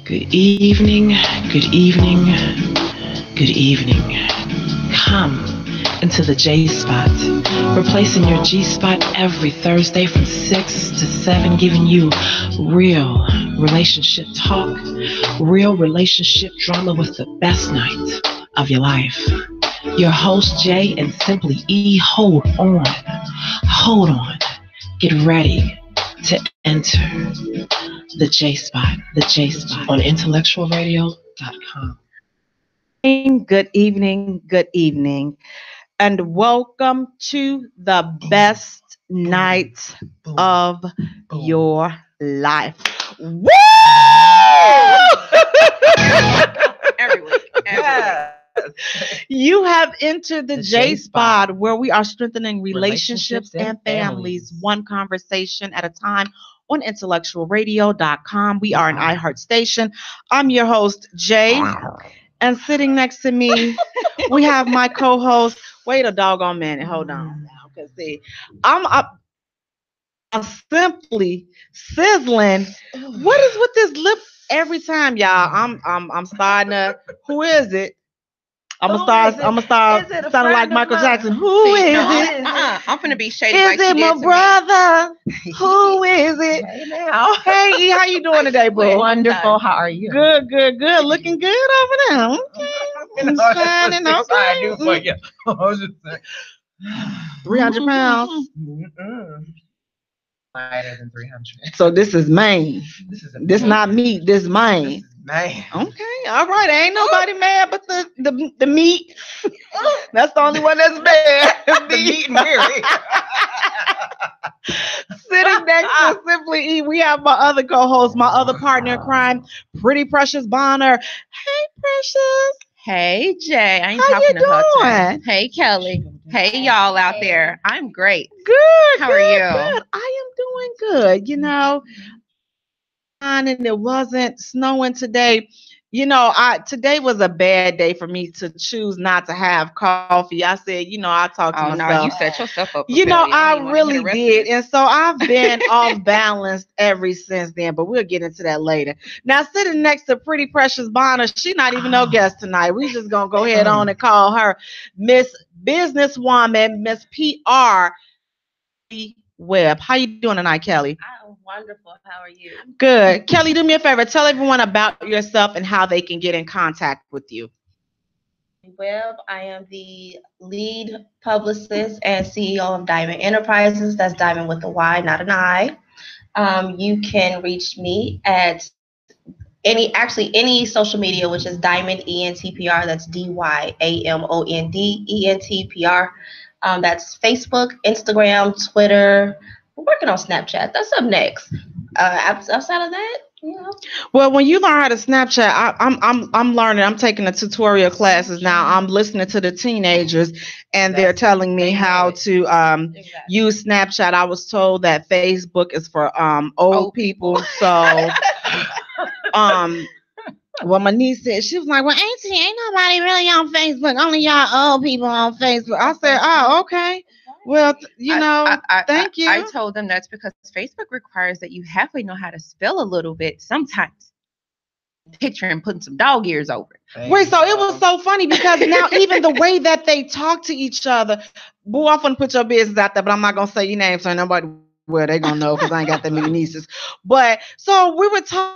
Good evening, good evening, good evening. Come into the J spot. We're placing your G spot every Thursday from 6 to 7, giving you real relationship talk, real relationship drama with the best night of your life. Your host, Jay, and Simply E, hold on, get ready to enter the J spot on IntellectualRadio.com. Good evening, and welcome to the best night of your life. Woo! Every week. You have entered the J spot where we are strengthening relationships and families, one conversation at a time on IntellectualRadio.com. We are an iHeart station. I'm your host, Jay. And sitting next to me, we have my co-host. Wait a doggone minute. Hold on now. Cause see, I'm simply sizzling. What is with this lip every time, y'all? I'm starting to. Who is it? I'm gonna start sounding like Michael Jackson. Who is it? I'm finna be shady. Is it my brother? Who is it? Hey now. Hey, E, how you doing today, bro? Wonderful. How are you? Good. Looking good over there. Okay. Shining, okay. I was just saying. 300 pounds. Lighter than 300. So this is Maine. This not meat. This Maine. Man. Okay, all right. Ain't nobody mad but the meat. That's the only one that's bad. The meat and dairy. Sitting next to Simply E, we have my other co-host, my other partner in crime, Pretty Precious Bonner. Hey, Precious. Hey Jay, I ain't How talking you to her today. doing? Hey Kelly. Hey y'all out there. I'm great. Good. How are you? Good. I am doing good. You know, and it wasn't snowing today. You know, today was a bad day for me to choose not to have coffee. I said, I talked to Oh myself. no, you set yourself up. I really did. And so I've been off balanced ever since then, but we'll get into that later. Now, sitting next to Pretty Precious Bonner, she's not even no guest tonight. We just going to go ahead on and call her Miss Businesswoman, Miss PR Webb. How you doing tonight, Kelly? I'm wonderful. How are you? Good. Kelly, do me a favor. Tell everyone about yourself and how they can get in contact with you. Webb, I am the lead publicist and CEO of Diamond Enterprises. That's Diamond with a Y, not an I. You can reach me at any social media, which is Diamond ENTPR. That's DYAMONDENTPR. That's Facebook, Instagram, Twitter. We're working on Snapchat. That's up next. Outside of that, Well, when you learn how to Snapchat, I'm learning. I'm taking the tutorial classes now. I'm listening to the teenagers, and they're telling me how to use Snapchat. I was told that Facebook is for old people. So well, my niece said, she was like, well, auntie, ain't nobody really on Facebook. Only y'all old people on Facebook. I said, oh, okay. Well, thank you. I told them that's because Facebook requires that you halfway know how to spell a little bit sometimes. Picture and putting some dog ears over it. Wait, so it was so funny because now even the way that they talk to each other, boo, I'm gonna put your business out there, but I'm not gonna say your name so nobody, well, they gonna know because I ain't got that many nieces. But so we were talking.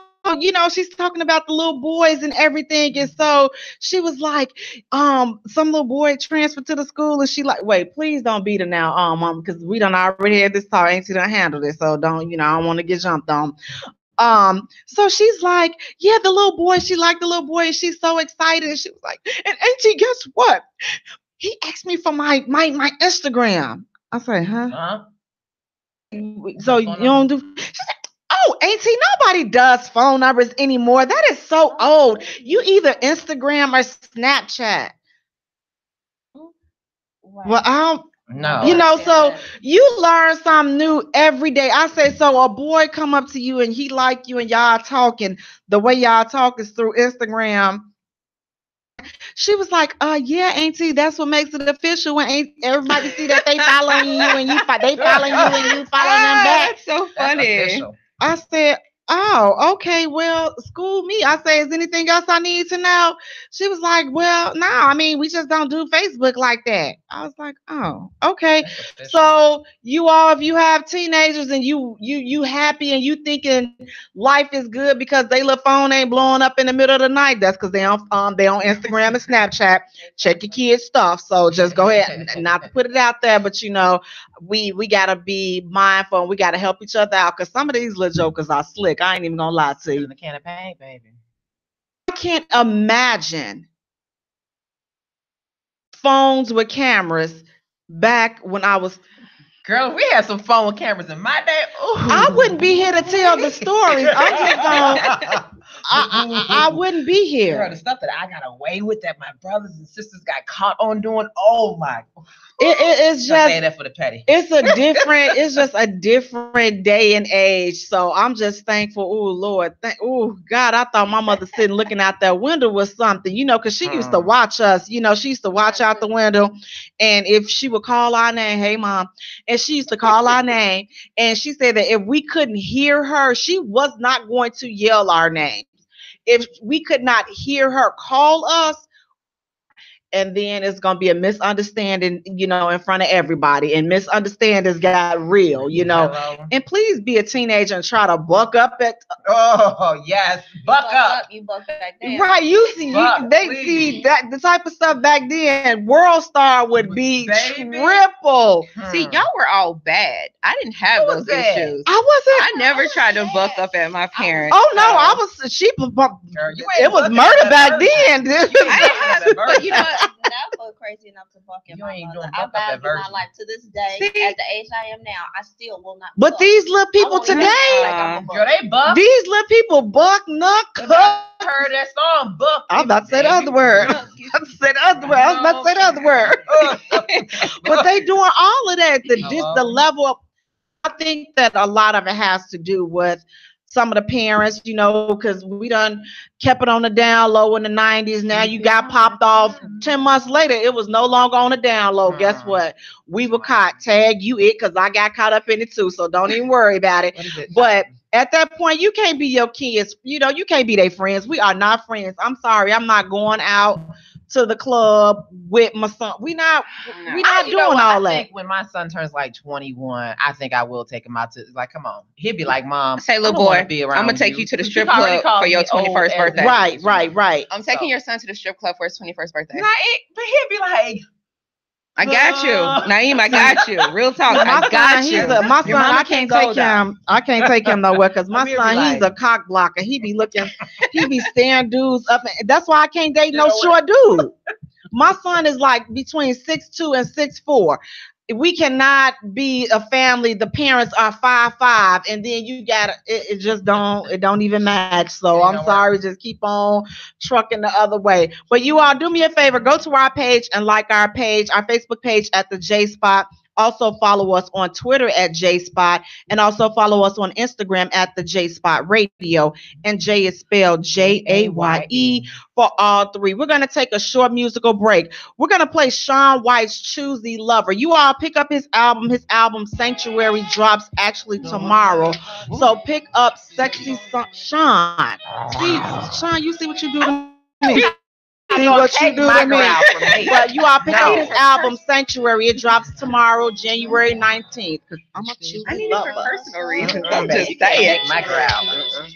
She's talking about the little boys and everything. And so she was like, some little boy transferred to the school, and she like, wait, please don't beat her now, mom, because we done already had this talk. Ain't she done handle this? So don't, I don't want to get jumped on. So she's like, yeah, the little boy, she liked the little boy, and she's so excited. And she was like, and auntie, guess what? He asked me for my Instagram. I say, huh? So you don't do? She said, oh, auntie, nobody does phone numbers anymore. That is so old. You either Instagram or Snapchat. Well, no. So you learn something new every day. I say, so a boy come up to you and he like you and y'all talking. The way y'all talk is through Instagram. She was like, yeah, auntie, that's what makes it official when everybody see that they following you and they following you and you following them back. That's so funny. I said, oh, oh, okay, well, school me. I say, is anything else I need to know? She was like, well, no, I mean, we just don't do Facebook like that. I was like, oh, okay. So you all, if you have teenagers and you happy and you thinking life is good because they little phone ain't blowing up in the middle of the night, that's because they on Instagram and Snapchat. Check your kids' stuff. So just go ahead, not to put it out there, but we gotta be mindful and we gotta help each other out because some of these little jokers are slick. I ain't even gonna lie to you. The can of paint, baby. I can't imagine phones with cameras back when I was. Girl, we had some phone with cameras in my day. Ooh. I wouldn't be here to tell the stories. I'm just gonna. I wouldn't be here. Girl, the stuff that I got away with that my brothers and sisters got caught on doing. Oh my. It's just that for the petty. It's just a different day and age. So I'm just thankful. Oh Lord, oh God, I thought my mother sitting looking out that window was something, because she used to watch us. She used to watch out the window, and if she would call our name, hey mom, and she used to call our name, and she said that if we couldn't hear her, she was not going to yell our names. If we could not hear her call us. And then it's going to be a misunderstanding, in front of everybody. And misunderstandings got real, Hello. And please be a teenager and try to buck up at. Oh, yes. Buck up. You buck back down. Right. See that the type of stuff back then, World Star would be triple. See, y'all were all bad. I didn't have those issues. I never tried to buck up at my parents. Oh, no. I was sheep. It was murder back then. I didn't have, but I feel crazy enough to buck at my mother. I value my life to this day. At the age I am now, I still will not. But these little people today, girl, they buck. These little people buck, nut, cut. Heard that song, buck. I was about to say the other word. But they doing all of that. The level of, I think that a lot of it has to do with some of the parents, because we done kept it on the down low in the 90s. Now you got popped off 10 months later. It was no longer on the down low. Guess what? We were caught. Tag you it, because I got caught up in it too. So don't even worry about it. But at that point, you can't be your kids. You can't be their friends. We are not friends. I'm sorry. I'm not going out to the club with my son. We not doing all that. I think when my son turns like 21, I think I will take him out to, like, come on. He'll be like, Mom, say, little boy, I'm gonna take you to the strip club for your 21st birthday. Right. I'm taking your son to the strip club for his 21st birthday. But he'll be like, I got you, Naeem. I got you. Real talk. I got you. My son, I can't take him. I can't take him nowhere because my son, he's a cock blocker. He be staring dudes up. That's why I can't date no short dude. My son is like between 6'2" and 6'4". We cannot be a family. The parents are 5'5", and then you got it don't even match. So I'm sorry, just keep on trucking the other way. But you all do me a favor, go to our page and like our Facebook page at the J Spot. Also follow us on Twitter at J-Spot, and also follow us on Instagram at the J-Spot Radio. And Jay is spelled Jaye for all three. We're going to take a short musical break. We're going to play Shaun White's Choosy Lover. You all pick up his album. His album Sanctuary drops actually tomorrow. So pick up Sexy Shaun. See, Shaun, you see what you do to me? See what you do to me. But you all pick up his album Sanctuary. It drops tomorrow, January 19th. I'm a choosy I need lover. it for personal reasons. I'm just saying. My girl.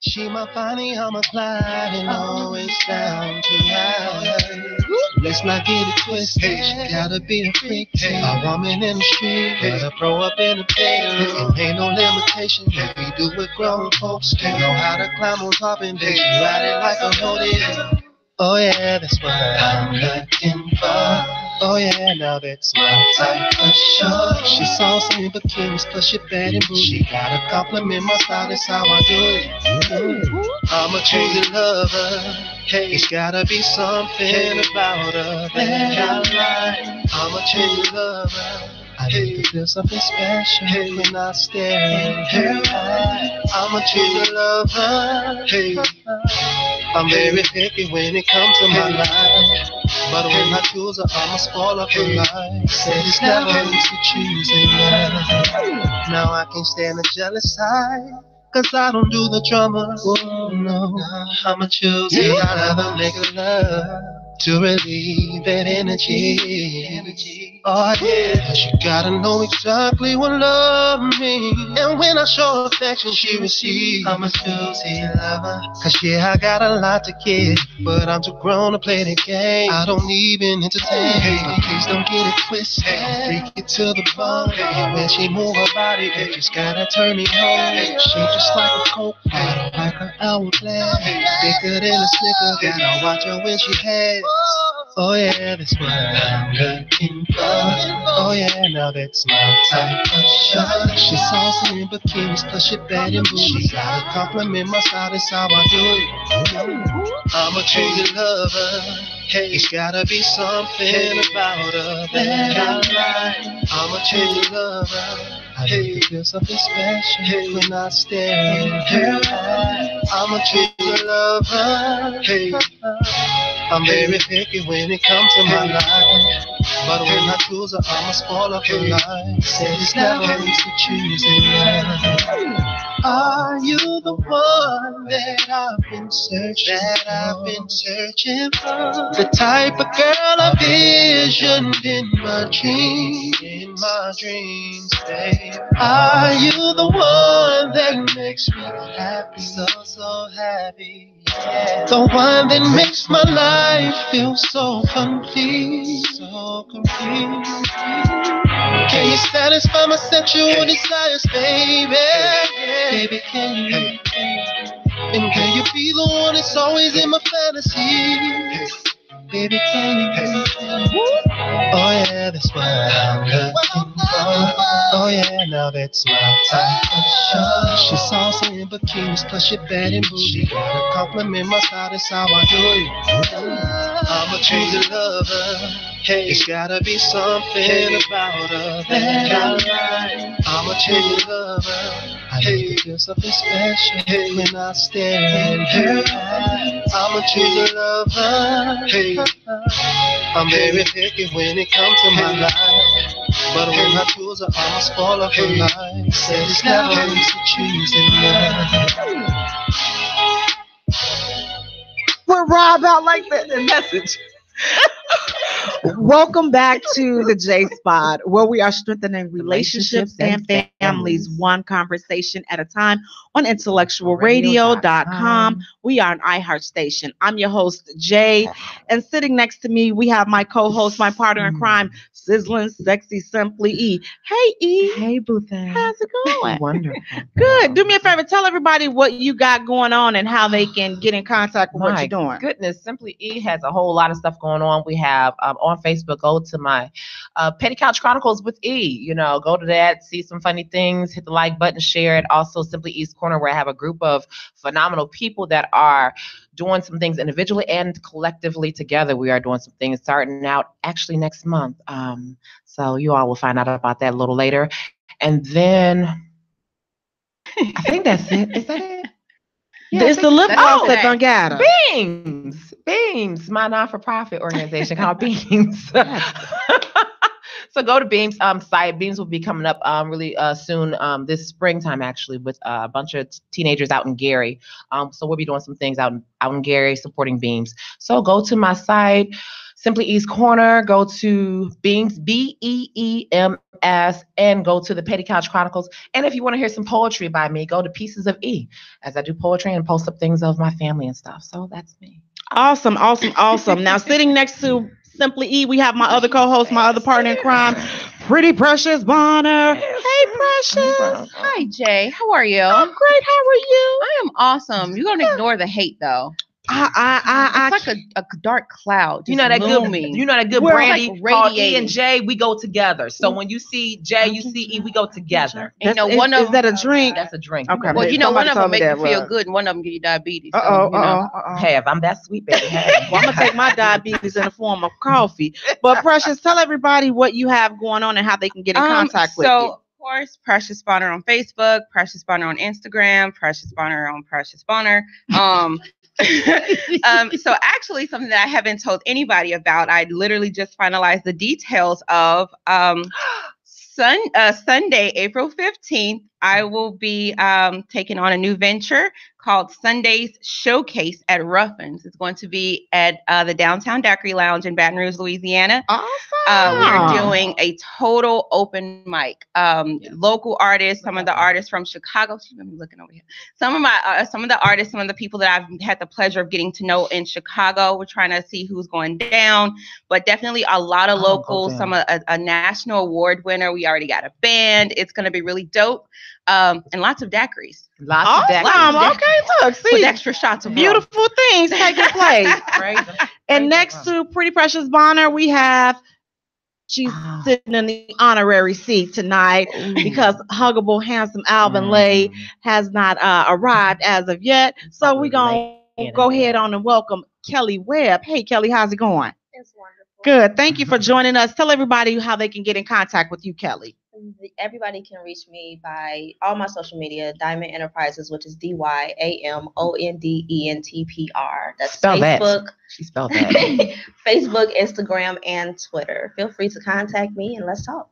She my Bonnie, I'm a Clyde, and always down to ride. Let's not get it twisted. She gotta be a freak, a woman in the street, gotta grow up in the bedroom. Ain't no limitation if we do what grown folks do. Know how to climb on top and then ride it like a rodeo. Oh yeah, that's what I'm looking for. Oh yeah, now that's my type for sure. She's saucy in bikinis, plus she bad and bougie. She gotta compliment my style, that's how I do it. I'm a choosy lover. Hey, it's gotta be something about her that I like. I'm a choosy lover. I need to feel something special when I stare in her eyes. I'm a choosy lover. Hey, I'm very picky when it comes to my life. But when I choose her, I'm a spoiler for life. Said it's never easy choosing love. Now I can't stand the jealous side. 'cause I don't do the drama. Oh no, I'ma choose it. I'd rather make love to relieve that energy. Oh yeah, 'cause you gotta know exactly what love means. And when I show affection, she receives. I'm a choosy lover. 'Cause yeah, I got a lot to give, but I'm too grown to play the game. I don't even entertain. But please don't get it twisted. Freak it to the bone. When she move her body, you just gotta turn me on. She just like a coke bottle, like an hourglass. Thicker than a snicker, gotta watch her when she has. Oh yeah, that's what I'm looking for. Oh yeah, now that's my type of shot. She's saucy in bikinis, plus she bad and bougie. She gotta compliment my style, that's how I do it. I'm a choosy lover. Hey, it's gotta be something about her that I like. I'm a choosy lover. I feel something special when I stare in her eyes. I'm a choosy lover. Hey, I'm very picky when it comes to my life. But when I choose her, I'm a spoiler for life. Said it's never easy choosing her. Are you the one that I've been searching for? The type of girl I visioned in my dreams, babe. Are you the one that makes me happy, so happy? Yeah. The one that makes my life feel so complete, Can you satisfy my sexual desires, baby? Baby, can you? And can you be the one that's always in my fantasies? Baby, can you? Oh yeah, that's what I'm looking for. Oh yeah, now that's my type of shot. She's saucy in bikinis, plus she bad and bougie. Gotta compliment my style, that's how I do it. I'm a choosy lover. Hey, it's gotta be something about her that I like. I'm a choosy lover. I feel something special when I stare in her eyes. I'm a choosy lover. Hey, I'm very picky when it comes to my life. But when I choose her, I'm a spoiler for life. Said it's never easy choosing love. We're Rob out like that. The message. Welcome back to the J Spot, where we are strengthening relationships and families one conversation at a time on IntellectualRadio.com. We are an iHeart station. I'm your host, Jay, and sitting next to me, we have my co-host, my partner in crime, Sizzling Sexy Simply E. Hey, E. Hey, boo thing. How's it going? Wonderful. Good. Do me a favor. Tell everybody what you got going on and how they can get in contact with what you're doing. Goodness, Simply E has a whole lot of stuff going on. We have on Facebook, go to my Petty Couch Chronicles with E. You know, go to that, see some funny things, hit the like button, share it. Also, Simply E's Corner, where I have a group of phenomenal people that are doing some things individually and collectively together. We are doing some things starting out actually next month. So you all will find out about that a little later. And then I think that's it. Is that it? Yeah, it's the lip gloss that done got her. Beams, my non-for-profit organization called Beams. So go to Beams site. Beams will be coming up really soon this springtime, actually, with a bunch of teenagers out in Gary. So we'll be doing some things out in Gary supporting Beams. So go to my site, Simply E's Corner, go to Beams, BEEMS, and go to the Petty Couch Chronicles. And if you want to hear some poetry by me, go to Pieces of E, as I do poetry and post up things of my family and stuff. So that's me. Awesome. Now, sitting next to Simply E, we have my other co-host, my other partner in crime, Pretty Precious Bonner. Hey, Precious. Hi, Jay. How are you? I'm great. How are you? I am awesome. You're gonna ignore the hate, though. It's like a dark cloud. You know that looming. good brandy like called E and J. We go together. So when you see J, you see E. We go together. You know, one of is that a drink? That's a drink. Okay. Well, you know, one of them make you feel good, and one of them give you diabetes. Hey, if I'm that sweet, baby. Hey. Well, I'm gonna take my diabetes in the form of coffee. But Precious, tell everybody what you have going on and how they can get in contact with you. So, of course, Precious Bonner on Facebook, Precious Bonner on Instagram, Precious Bonner on Precious Bonner. So actually something that I haven't told anybody about, I literally just finalized the details of Sunday, April 15th, I will be taking on a new venture called Sunday's Showcase at Ruffins. It's going to be at the Downtown Daiquiri Lounge in Baton Rouge, Louisiana. Awesome. We're doing a total open mic. Local artists, some of the artists from Chicago. Let me looking over here. Some of the artists, some of the people that I've had the pleasure of getting to know in Chicago. We're trying to see who's going down, but definitely a lot of locals. Some a national award winner. We already got a band. It's going to be really dope. And lots of daiquiris. Lots of daiquiris. Okay, look, see, with extra shots of beautiful things taking place. And next to Pretty Precious Bonner, we have she's sitting in the honorary seat tonight because Huggable Handsome Alvin Lay has not arrived as of yet. So we're gonna go ahead on and welcome Kelly Webb. Hey Kelly, how's it going? It's wonderful. Good. Thank you for joining us. Tell everybody how they can get in contact with you, Kelly. Everybody can reach me by all my social media, Diamond Enterprises, which is DYAMONDENTPR. That's Spell Facebook. That. She spelled that. Facebook, Instagram, and Twitter. Feel free to contact me and let's talk.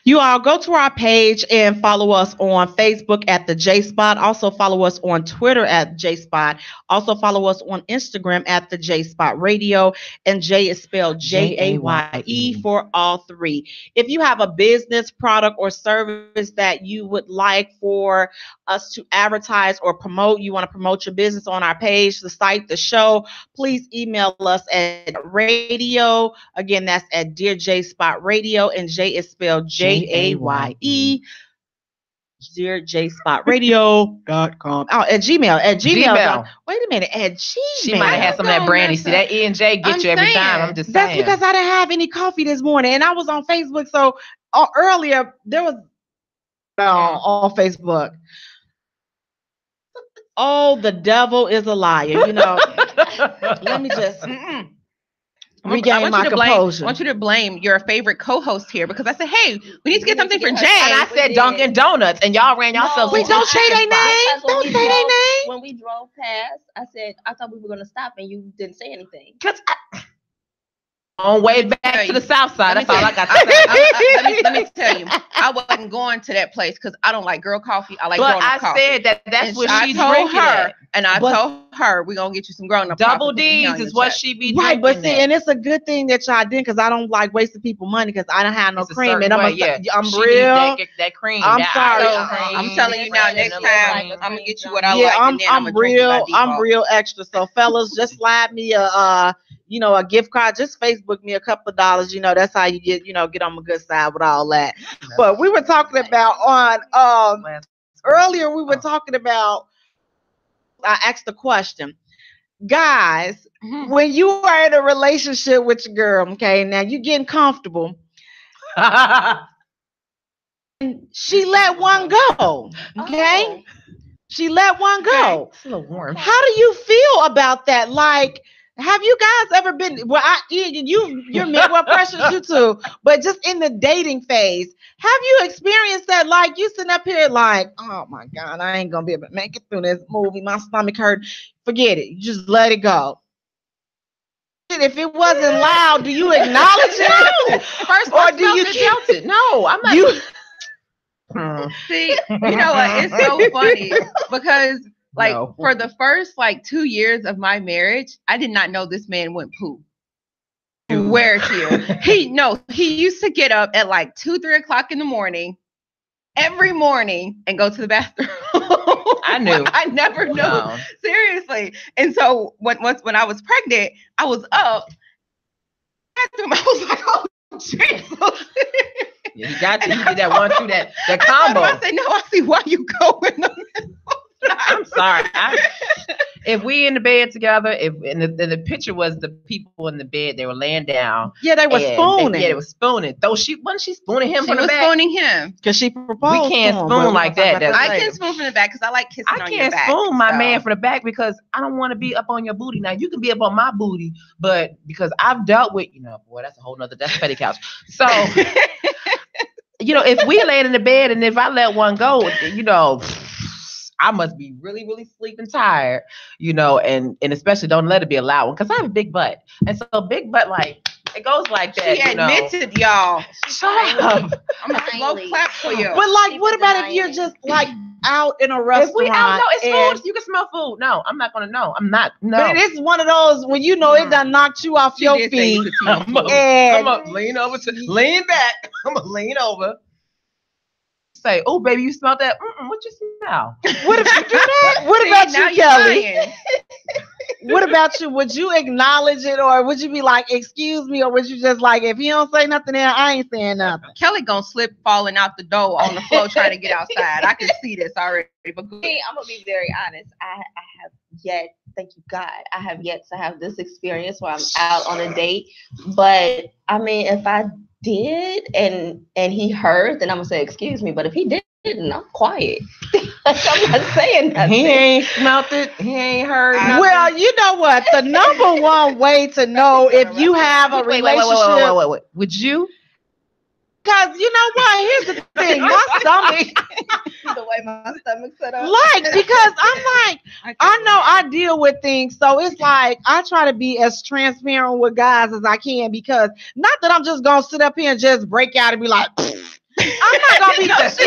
You all go to our page and follow us on Facebook at the J Spot. Also follow us on Twitter at J Spot. Also follow us on Instagram at the J Spot Radio. And Jay is spelled Jaye for all three. If you have a business, product, or service that you would like for us to advertise or promote, you want to promote your business on our page, the site, the show, please email us at radio. Again, that's at Dear J Spot Radio, and J is spelled Jaye. Dear J Spot Radio.com. Oh, at Gmail. Wait a minute, at Gmail. She might have had some of that brandy. See, that E and J get you every time. I'm just saying. That's because I didn't have any coffee this morning, and I was on Facebook. So earlier there was on Facebook. Oh, the devil is a liar. You know, let me just regain my composure. I want you to blame your favorite co-host here because I said, hey, we need to get something for Jay. And I said Dunkin' Donuts, and y'all ran yourselves. Wait, don't say their name. Don't say their name. When we drove past, I said, I thought we were going to stop, and you didn't say anything. On way back to the south side. That's all I got to say. Let me tell you, I wasn't going to that place because I don't like girl coffee. I like grown-up coffee. But I said that's what she's drinking at. And I told her we're going to get you some grown-up coffee. Double D's is what she be drinking. Right, but see, and it's a good thing that y'all did because I don't like wasting people money because I don't have no cream. And I'm real. That cream. I'm sorry. I'm telling you now, next time I'm going to get you what I like. I'm real extra. So fellas, just slide me a gift card. Just Facebook me a couple of dollars. That's how you get on my good side with all that. But we were talking about earlier, we were talking about, I asked the question, guys, when you are in a relationship with your girl, okay, now you're getting comfortable. She let one go, okay? She let one go. It's a little warm. How do you feel about that? Like, have you guys ever been? Well, you're Midwest Precious, you too. But just in the dating phase, have you experienced that? Like you sitting up here, like, oh my God, I ain't gonna be able to make it through this movie. My stomach hurt. Forget it. You just let it go. If it wasn't loud, do you acknowledge it? First, or do you count it? No, I'm not. See, you know what? It's so funny because. For the first 2 years of my marriage, I did not know this man went poo. Where to? He used to get up at 2-3 o'clock in the morning, every morning, and go to the bathroom. I knew. I never knew. No. Seriously. And so when I was pregnant, I was up. I was like, oh, Jesus. Yeah, he got you. He did that one through that combo. I said, no, I see why you go in the middle. I'm sorry. If we in the bed together, and the picture was the people in the bed, they were laying down. Yeah, they were spooning. They were spooning. Though wasn't she spooning him from the back? Spooning him because she proposed. We can't spoon like that. I can spoon from the back because I like kissing on your back. I can't spoon my man from the back because I don't want to be up on your booty. Now you can be up on my booty, but because I've dealt with, boy, that's a whole nother. That's petty couch. So. If we laying in the bed and if I let one go, I must be really, really sleeping tired, and especially don't let it be a loud one because I have a big butt. And so big butt, It goes like that. She admitted, y'all. Shut up. I'm gonna slow clap for you. But like, what about if you're just like out in a restaurant? If we out, no, it's food. You can smell food. No, I'm not gonna know. I'm not. No. But it is one of those when you know it done knocked you off your feet. Come up, lean over lean back. I'm gonna lean over. Say, oh baby, you smell that? What you smell? What if you do that? What about you, Kelly? What about you? Would you acknowledge it, or would you be like, excuse me, or would you just like, if you don't say nothing there, I ain't saying nothing? Kelly gonna slip falling out the door on the floor trying to get outside. I can see this already. But I'm gonna be very honest. I have yet, thank you God, I have yet to have this experience where I'm out on a date. But I mean, if I did and he heard, then I'm gonna say excuse me. But if he didn't, I'm quiet. I'm not saying nothing. He ain't smelt it. He ain't heard nothing. Well, you know what? The number one way to know if you have a relationship. Wait. Would you? Because you know what? Here's the thing. My stomach. The way my stomach's set up. Like, because I'm like, I know I deal with things. So it's like, I try to be as transparent with guys as I can, because not that I'm just going to sit up here and just break out and be like, I'm not going to be just,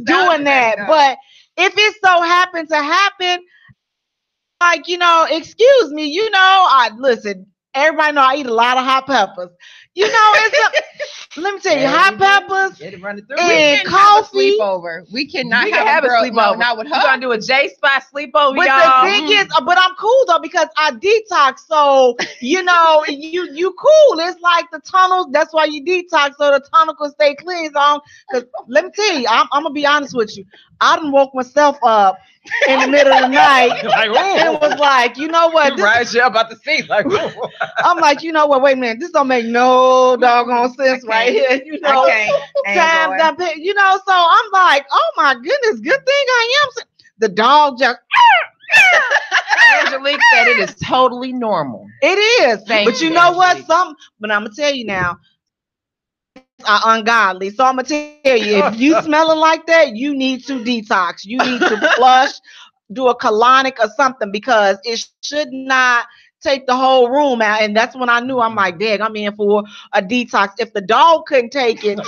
doing that. But if it so happened to happen, like, excuse me, listen, everybody know I eat a lot of hot peppers. Let me tell you, hot peppers and coffee. We cannot have a sleepover. No, not with her. We're gonna do a J spot sleepover, but y'all. The thing is, but I'm cool though, because I detox. So you cool. It's like the tunnels. That's why you detox, so the tunnel can stay clean. Because let me tell you, I'm gonna be honest with you. I done woke myself up in the middle of the night, and it was like, you know what? Right, you about to see, like, I'm like, you know what? Wait a minute, this don't make no doggone sense right here. Time done. So I'm like, oh my goodness, good thing I am. The dog just. Angelique said it is totally normal. It is, but you know what? But I'm gonna tell you now. Are ungodly. So I'm gonna tell you, if you smelling like that, you need to detox. You need to flush, do a colonic or something, because it should not take the whole room out. And that's when I knew, I'm like, dang, I'm in for a detox. If the dog couldn't take it,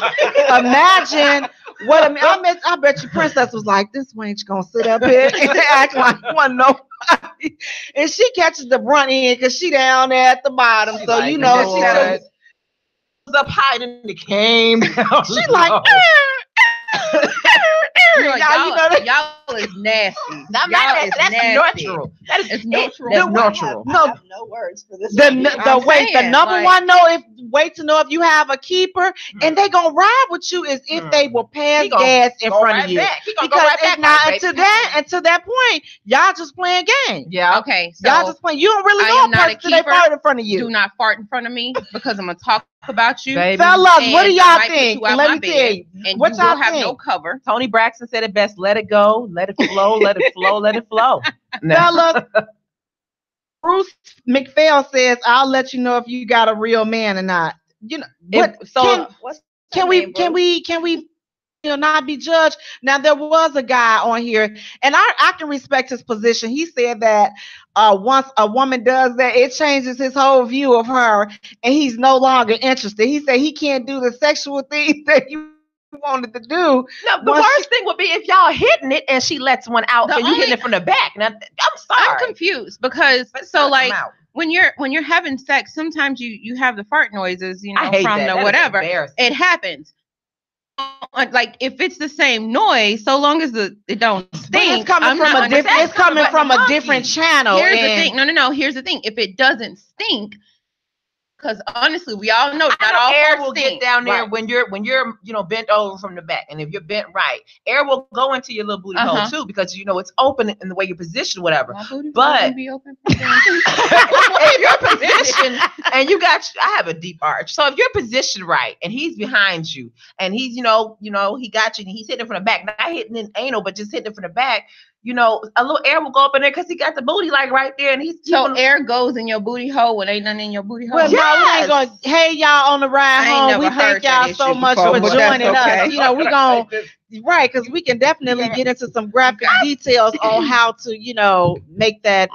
imagine what I bet you Princess was like, this wench gonna sit up here and act like one nobody. And she catches the brunt end because she down there at the bottom. So she just up high and it came down. She like, y'all is nasty. That's natural. That is natural. That's natural. I have no words for this. The number one way to know if you have a keeper and they gonna ride with you is if they will pass gas in front of you. Because until that point, y'all just playing games. Yeah. Okay. So y'all just playing. You don't really know a person till they fart in front of you. Do not fart in front of me, because I'm gonna talk about you, baby. Fellas, what do y'all think? Let me tell you. And what y'all have no cover. Tony Braxton said it best. Let it go. Let it flow. Let it flow. Let it flow. Fellas, Bruce McPhail says, "I'll let you know if you got a real man or not." Can we not be judged? Now, there was a guy on here, and I can respect his position. He said that once a woman does that, it changes his whole view of her, and he's no longer interested. He said he can't do the sexual things that he wanted to do. No, the worst thing would be if y'all hitting it and she lets one out and you hitting it from the back. Now, I'm sorry. I'm confused because when you're having sex, sometimes you have the fart noises, from the whatever. It happens. Like if it's the same noise, so long as it don't stink. It's coming from a different channel. Here's the thing. No. Here's the thing. If it doesn't stink, because honestly, we all know not all air will get down there when you're bent over from the back, and if you're bent right, air will go into your little booty hole too, because it's open in the way you're positioned, whatever. But be open if you're positioned and I have a deep arch, so if you're positioned right and he's behind you and he's he got you and he's hitting from the back, not hitting in anal, but just hitting from the back. A little air will go up in there because he got the booty like right there, and air goes in your booty hole when ain't nothing in your booty hole. Well, yes. No, hey y'all on the ride home. We thank y'all so much for joining us. We're gonna because we can definitely get into some graphic details on how to make that.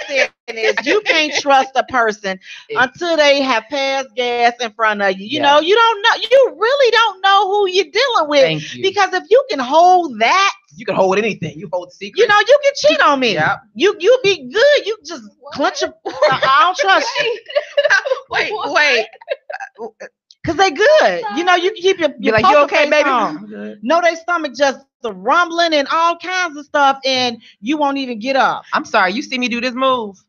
saying is you can't trust a person until they have passed gas in front of you. You know, you don't know. You really don't know who you're dealing with. Thank you. Because if you can hold that, you can hold anything. You hold secrets. you know, you can cheat on me. Yep. You be good. You just clench your. I don't trust you. Wait. Cause they good. You know, you can keep your like, you okay, face baby? on. No, their stomach just the rumbling and all kinds of stuff, and you won't even get up. I'm sorry, you see me do this move.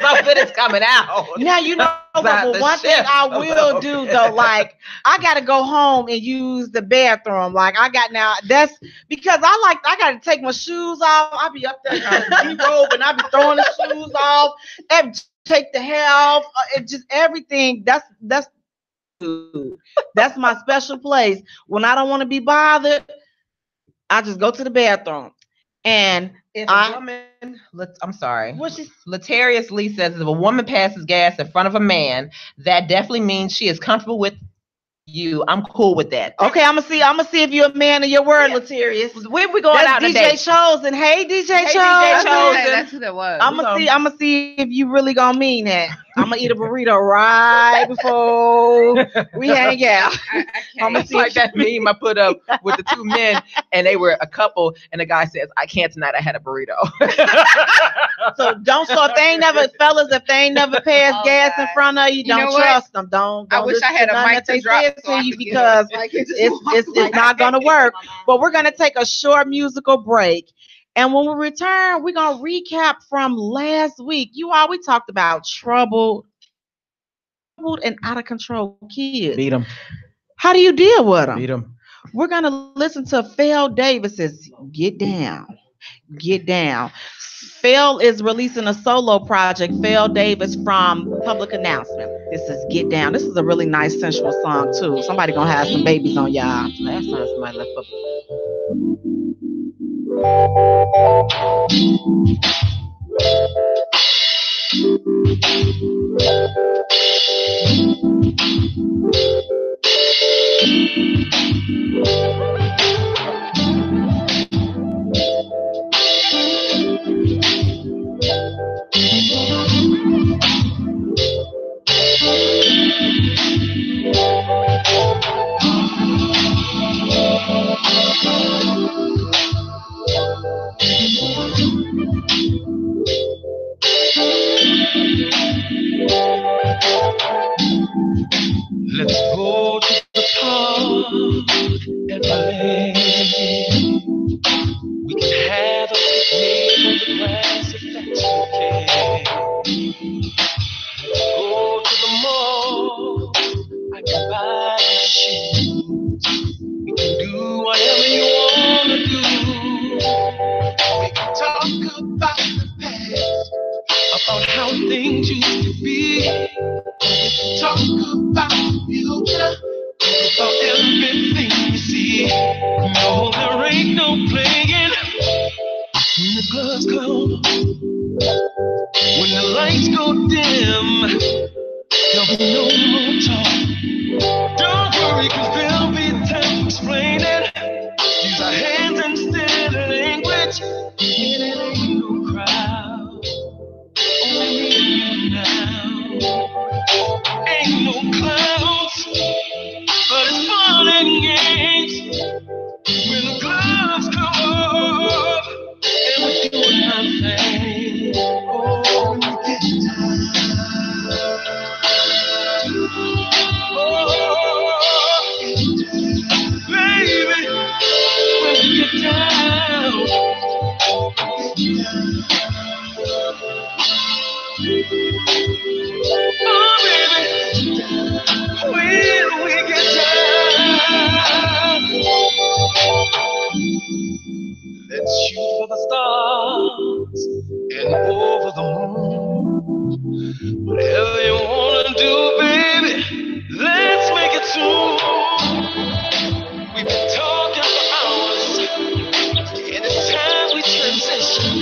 Something is coming out. Now you know, but one thing I will do though, like I gotta go home and use the bathroom. Like I got now, that's because I gotta take my shoes off. I be up there robe and I be throwing the shoes off and take the hair off. It just everything. That's my special place. When I don't want to be bothered, I just go to the bathroom. And if a woman, I'm sorry. Latarius Lee says if a woman passes gas in front of a man, that definitely means she is comfortable with you. I'm cool with that. Okay, I'm gonna see if you're a man of your word, Latarius. When we going out DJ today? Chosen. Hey, DJ Chosen. That's who that was. I'm gonna see if you really gonna mean that. I'm gonna eat a burrito right before we hang out. I'm gonna see like that meme I put up with the two men, and they were a couple, and the guy says, "I can't tonight. I had a burrito." So if they ain't never, fellas, if they ain't never passed gas in front of you, don't trust them. Don't. I wish I had a mic to drop to you because it's not gonna work. But we're gonna take a short musical break. And when we return, we're going to recap from last week. We talked about troubled and out of control kids. Beat them. How do you deal with them? Beat them. We're going to listen to Phil Davis's Get Down. Get Down. Phil is releasing a solo project, Phil Davis from Public Announcement. This is Get Down. This is a really nice, sensual song, too. Somebody going to have some babies on y'all. Last time somebody left up. Let's go to the park and play. We can have a picnic on the grass if that's okay. Let's go to the mall. I can buy you shoes. We can do whatever you want to do. We can talk about the past, about how things used to be. Talk about the future, about everything you see. No, there ain't no playing when the gloves come, when the lights go dim. There'll be no more talk. Don't worry, 'cause there'll be time explaining. Use our hands instead of language. It ain't no crowd, only me and you now. Ain't no clouds, but it's fun and games when the gloves come up and we're doing nothing. Oh, when you get down, oh, baby, when you get down, oh, baby, when we get down, let's shoot for the stars and over the moon. Whatever you wanna do, baby, let's make it soon. We've been talking for hours, and it's time we transition.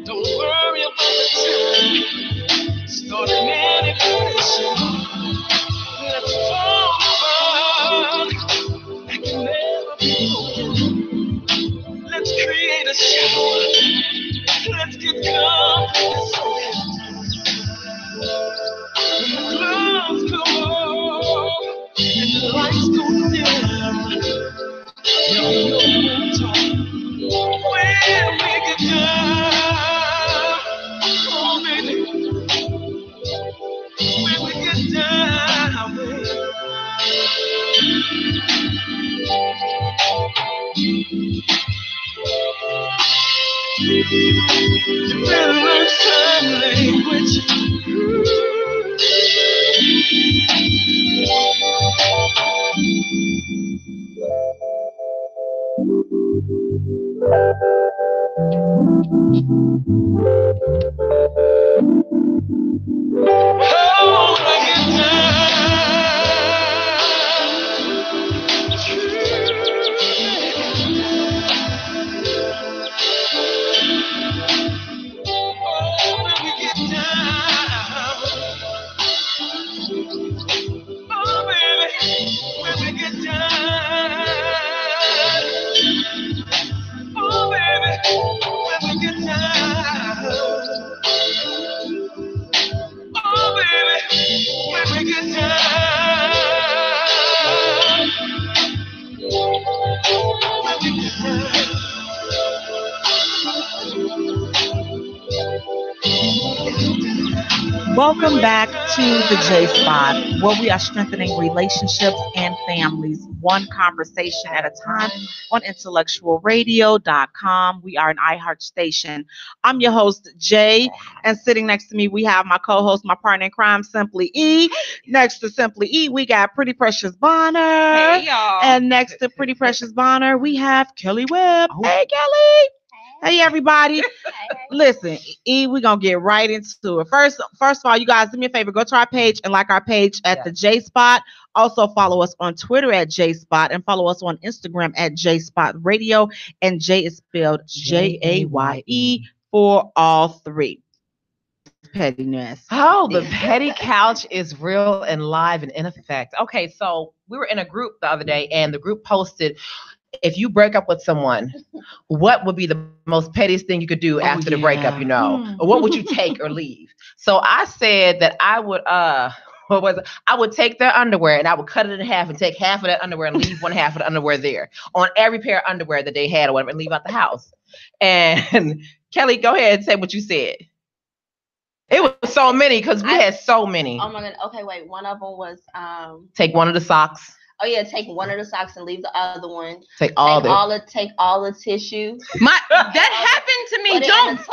Don't worry about the time, starting any position. Let's fall apart like can never be broken. Let's create a shower. Let's get comfortable. Welcome back to the J Spot, where we are strengthening relationships and families, one conversation at a time on IntellectualRadio.com. We are an iHeart station. I'm your host, Jay, and sitting next to me, we have my co-host, my partner in crime, Simply E. Next to Simply E, we got Pretty Precious Bonner. Hey, y'all. And next to Pretty Precious Bonner, we have Kelly Webb. Hey, Kelly. Hey, everybody. Listen, E, we're going to get right into it. First of all, you guys, do me a favor. Go to our page and like our page at the J Spot. Also, follow us on Twitter at J Spot and follow us on Instagram at J Spot Radio. And Jay is spelled Jaye for all three. Pettiness. Oh, the petty couch is real and live and in effect. Okay, so we were in a group the other day and the group posted, if you break up with someone, what would be the most pettiest thing you could do after the breakup, you know? Or what would you take or leave? So I said that I would, I would take their underwear and I would cut it in half and take half of that underwear and leave one half of the underwear there on every pair of underwear that they had or whatever and leave out the house. And Kelly, go ahead and say what you said. It was so many because we had so many. Oh my God. Okay, wait. One of them was take one of the socks. Oh yeah, take one of the socks and leave the other one. Take all the tissue. That happened to me. Don't do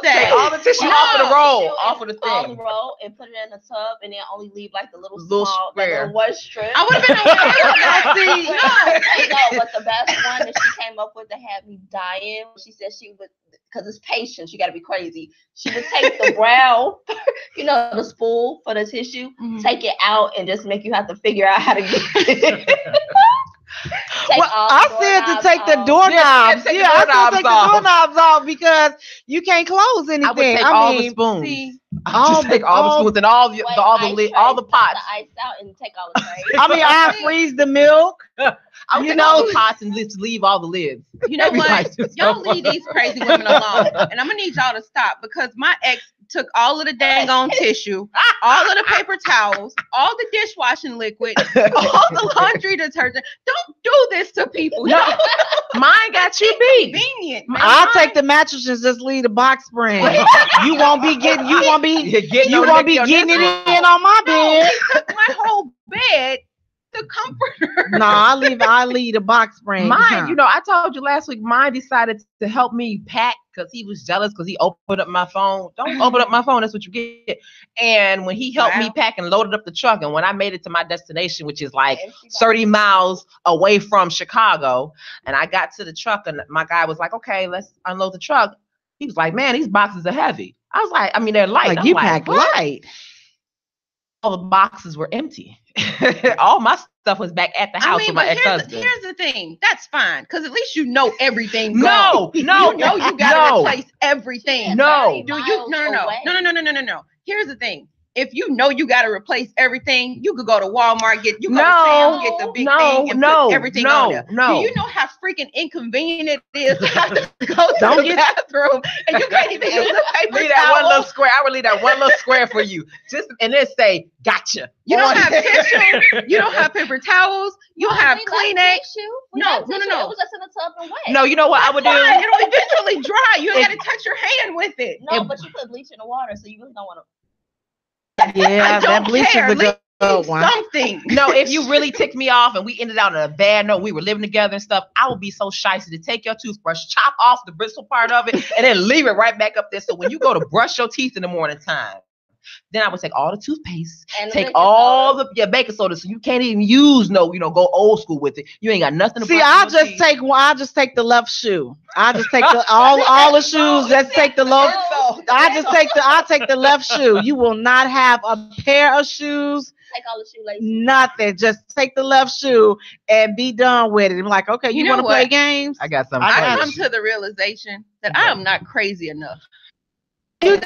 that. Take all the tissue off of the roll, off of the thing. All the roll and put it in a tub and then only leave like the little small square. One strip. I would have been okay with that. No, but the best one that she came up with that had me dying. She said she would, because it's patience. You got to be crazy. She would take the brown, the spool for the tissue, take it out, and just make you have to figure out how to get it. I said to take the doorknobs. I said to take the doorknobs off because you can't close anything. I would take all the spoons. Take all the spoons and all the pots. The ice out and take all the trays. I freeze the milk. I would take all the pots and just leave all the lids. You know what? Y'all leave these crazy women alone. And I'm gonna need y'all to stop because my ex took all of the dang on tissue, all of the paper towels, all the dishwashing liquid, all the laundry detergent. Don't do this to people. No, mine got you beat. Convenient. I'll take the mattress and just leave the box spring. You won't be getting it in on my bed. My whole bed. The comforter. No, I leave the box spring. Mine, I told you last week, mine decided to help me pack because he was jealous because he opened up my phone. Don't open up my phone, that's what you get. And when he helped me pack and loaded up the truck, and when I made it to my destination, which is like 30 miles away from Chicago, and I got to the truck and my guy was like, okay, let's unload the truck. He was like, man, these boxes are heavy. I was like, they're light. Like, you pack light. All the boxes were empty. All my stuff was back at the house with my ex-husband. Here's the thing. That's fine. Because at least you know everything. No. You gotta replace everything. No. Do you? No. Here's the thing. If you know you gotta replace everything, you could go to Walmart, get the big thing and put everything on there. Do you know how freaking inconvenient it is to have to go to the bathroom and you can't even use the paper leave that one little square. I would leave that one little square for you. And then say, gotcha. You don't have tissue. You don't have paper towels. You don't have Kleenex. No. It was just in the tub and wet. No, you know what I would do? It'll eventually dry. You got to touch your hand with it. No, but you put bleach in the water, so you really don't want to. Yeah, that bleach is a good something. No, if you really ticked me off and we ended out on a bad note, we were living together and stuff, I would be so shicey to take your toothbrush, chop off the bristle part of it, and then leave it right back up there. So when you go to brush your teeth in the morning time, then I would take all the toothpaste, take all the baking soda, so you can't even use go old school with it. You ain't got nothing to see. I'll just take the left shoe. I'll just take all the shoes. Let's take the low. I'll take the left shoe. You will not have a pair of shoes. Take all the shoelaces. Nothing. Just take the left shoe and be done with it. I'm like, okay, you want to play games? I got something. I come to the realization that I am not crazy enough. You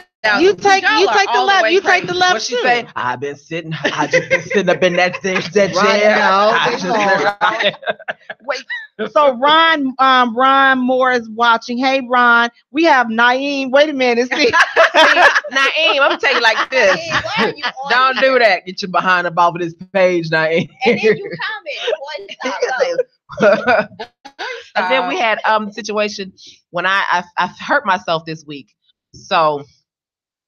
take the left. You take the left. What she say? I just been sitting up in that chair. Wait. So Ron Moore is watching. Hey Ron, we have Naeem. Wait a minute. See, Naeem, I'm gonna tell you like this. Don't do that. Get your behind up off of this page, Naeem. And then you comment. And then we had situation when I hurt myself this week. So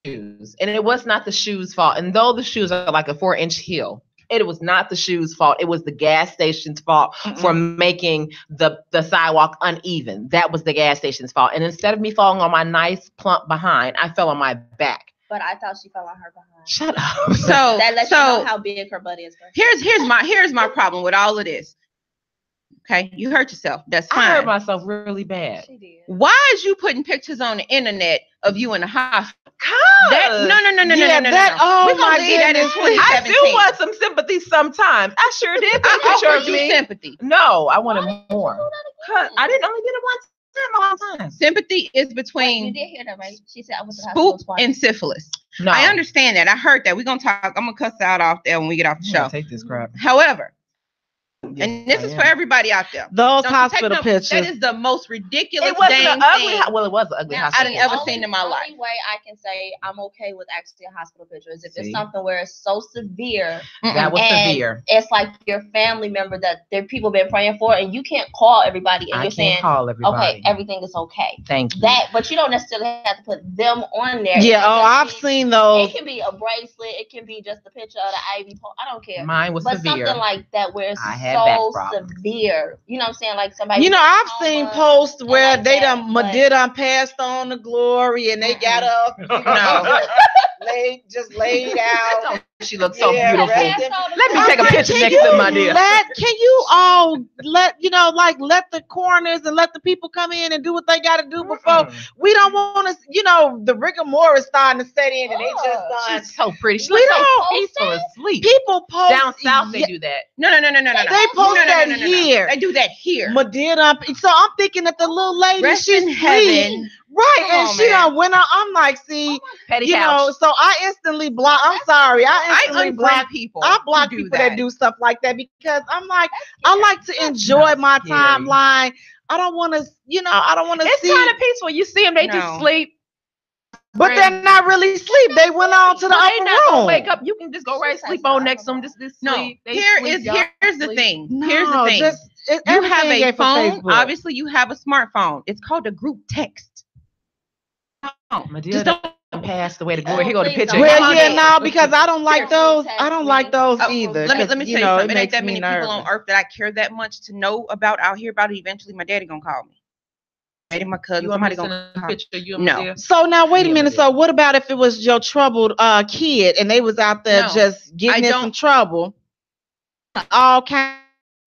shoes, and it was not the shoes' fault. And though the shoes are like a 4-inch heel, it was not the shoes' fault. It was the gas station's fault for making the sidewalk uneven. That was the gas station's fault. And instead of me falling on my nice plump behind, I fell on my back. But I thought she fell on her behind. Shut up. So that lets you know how big her butt is. Here's my problem with all of this. Okay, you hurt yourself. That's fine. I hurt myself really bad. She did. Why is you putting pictures on the internet of you in the hospital? No. Oh We're gonna leave that in 2017. I do want some sympathy sometimes. I sure did. I offered you sympathy. No, I wanted more. I didn't only get it one time. Sympathy is between you did hear that, right? She said I was spook and syphilis. No. I understand that. I heard that. We're gonna talk. I'm gonna cuss out off there when we get off the show. Take this crap. However, and this is for everybody out there. Those hospital pictures. That is the most ridiculous. It wasn't dang an ugly. thing. Well, it was an ugly hospital. I didn't ever seen in my life. The only way I can say I'm okay with actually a hospital picture is if it's something where it's so severe. That was severe. It's like your family member that there people been praying for, and you can't call everybody and you're saying, call everybody. Okay, everything is okay. Thank you. But you don't necessarily have to put them on there. Yeah. I've seen those. It can be a bracelet. It can be just a picture of the IV pole. I don't care. Mine was severe. Something like that where it's I had back so problems. Severe. You know what I'm saying? Like somebody. I've seen posts where like they that, done passed on the glory and they got up, laid out. She looks so beautiful. Let me I'm take a like, picture next to my dear. Can you all let the coroners and let the people come in and do what they got to do before we don't want to, the rigor mortis starting to set in and they just done. She's so pretty. She We looks so don't- peaceful and sleep. People post Down south they do that. No. They post that here. They do that here. Madonna. So I'm thinking that the little lady, Rest she's in heaven. right, Come and on, she man. done went out. I'm like, see, Petty couch. so I instantly block. I'm sorry, I instantly unfriend block people. I block who do people that do stuff like that because I'm like, I like to enjoy my scary. timeline. I don't want to, I don't want to It's see. kind of peaceful. You see them, they just sleep. But they're not really asleep. They went on to the They upper not gonna room. wake up. You can just go right sleep on next to them. Just No, sleep. They here's sleep, the y'all. thing. No, Here's the thing. You have everything a ain't for phone. Facebook. Obviously, you have a smartphone. It's called a group text. Just don't pass the way to glory. Here go the picture. Well, yeah, no, because I don't like those. I don't like those Oh, either. Let me 'cause, tell you it something. It ain't makes that me many people on nervous. earth that I care that much to know about out here about it. Eventually, my daddy gonna call me. Maybe my cousin. You want me Somebody to gonna send a call. picture? You No. So now wait a Yeah, minute. yeah. So what about if it was your troubled kid and they was out there No, just getting I in some don't- trouble, all kinds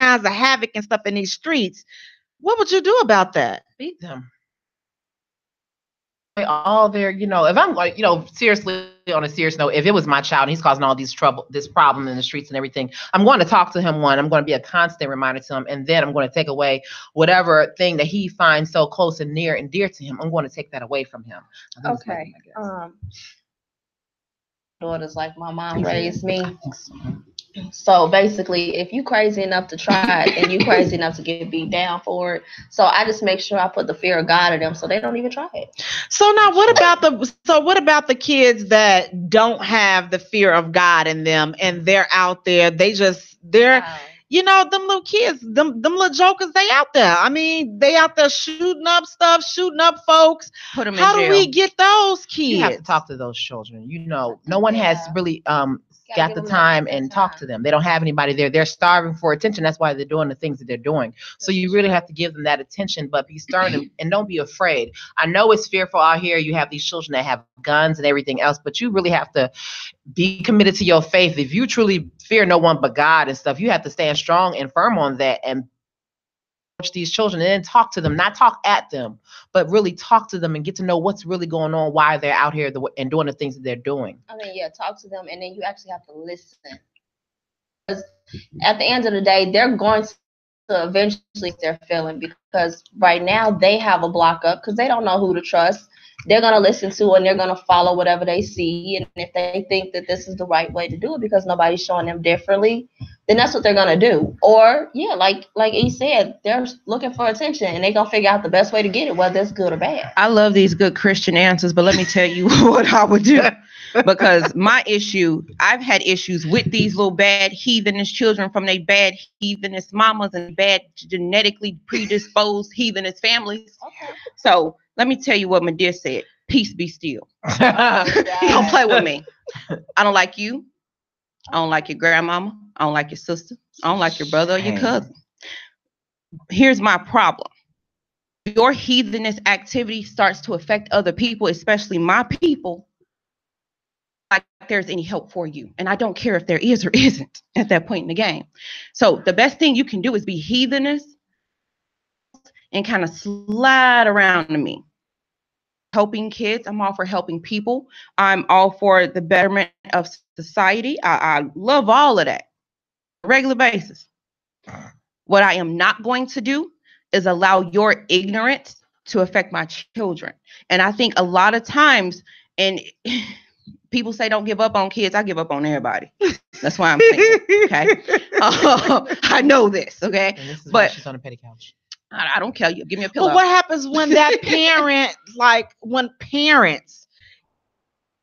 of havoc and stuff in these streets? What would you do about that? Beat them. All there, if I'm like, seriously, on a serious note, if it was my child and he's causing all this problem in the streets and everything, I'm going to talk to him. I'm going to be a constant reminder to him, and then I'm going to take away whatever thing that he finds so close and near and dear to him. I'm going to take that away from him. Okay. Daughters like my mom raised me. So basically, if you crazy enough to try it and you crazy enough to get beat down for it, so I just make sure I put the fear of God in them so they don't even try it. So now what about the kids that don't have the fear of God in them and they're out there, them little kids, them little jokers, they out there. I mean, they out there shooting up stuff, shooting up folks. Put them in How jail. do we get those kids? You have to talk to those children. No one has really got the time and talk to them. They don't have anybody there. They're starving for attention. That's why they're doing the things that they're doing. So you really have to give them that attention, but be stern and don't be afraid. I know it's fearful out here. You have these children that have guns and everything else, but you really have to be committed to your faith. If you truly fear no one but God and stuff, you have to stand strong and firm on that and these children and then talk to them, not talk at them, but really talk to them and get to know what's really going on, why they're out here and doing the things that they're doing. I mean, yeah, talk to them, and then you actually have to listen. Because at the end of the day, they're going to eventually they're feeling, because right now they have a block up because they don't know who to trust. They're going to listen to and they're going to follow whatever they see. And if they think that this is the right way to do it because nobody's showing them differently, then that's what they're going to do. Or, yeah, like he said, they're looking for attention and they're going to figure out the best way to get it, whether it's good or bad. I love these good Christian answers, but let me tell you what I would do. Because my issue, I've had issues with these little bad heathenish children from their bad heathenish mamas and bad genetically predisposed heathenish families. Okay. So let me tell you what Medea said. Peace be still. Don't play with me. I don't like you. I don't like your grandmama. I don't like your sister. I don't like your brother or your cousin. Here's my problem. Your heathenish activity starts to affect other people, especially my people. Like there's any help for you. And I don't care if there is or isn't at that point in the game. So the best thing you can do is be heathenish and kind of slide around to me. Helping kids. I'm all for helping people. I'm all for the betterment of society. I love all of that on a regular basis. What I am not going to do is allow your ignorance to affect my children. And I think a lot of times, and people say don't give up on kids. I give up on everybody. That's why I'm saying, okay? I know this, okay? And this is but she's on a petty couch. I don't care. You give me a pillow. But what happens when that parent, like when parents,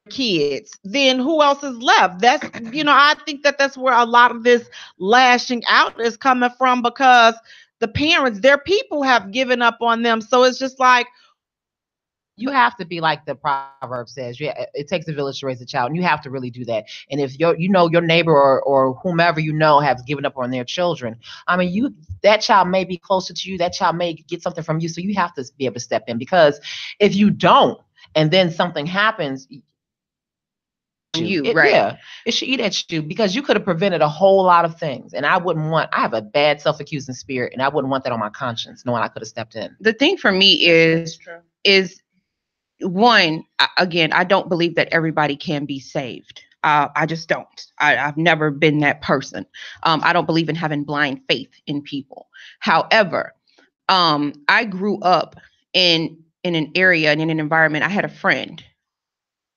kids, then who else is left? That's, I think that's where a lot of this lashing out is coming from, because the parents, their people have given up on them. So it's just like, you have to be like the proverb says. Yeah, it takes a village to raise a child, and you have to really do that. And if your neighbor or whomever has given up on their children, I mean, that child may be closer to you. That child may get something from you, so you have to be able to step in. Because if you don't, and then something happens, it should eat at you, because you could have prevented a whole lot of things. And I have a bad self-accusing spirit, and I wouldn't want that on my conscience, knowing I could have stepped in. The thing for me is one, again, I don't believe that everybody can be saved. I just don't. I've never been that person. I don't believe in having blind faith in people. However, I grew up in an area and in an environment. I had a friend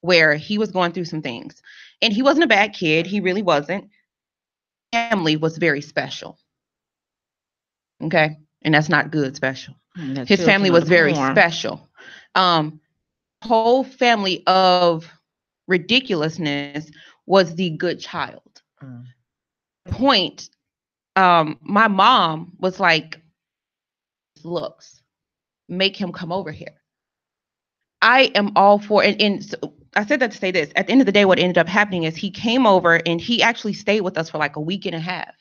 where he was going through some things, and he wasn't a bad kid. He really wasn't. Family was very special. Okay. And that's not good special. His family was very special. Whole family of ridiculousness was the good child. Point, my mom was like, looks, make him come over here. I am all for it. And so I said that to say this. At the end of the day, what ended up happening is he came over and he actually stayed with us for like a week and a half.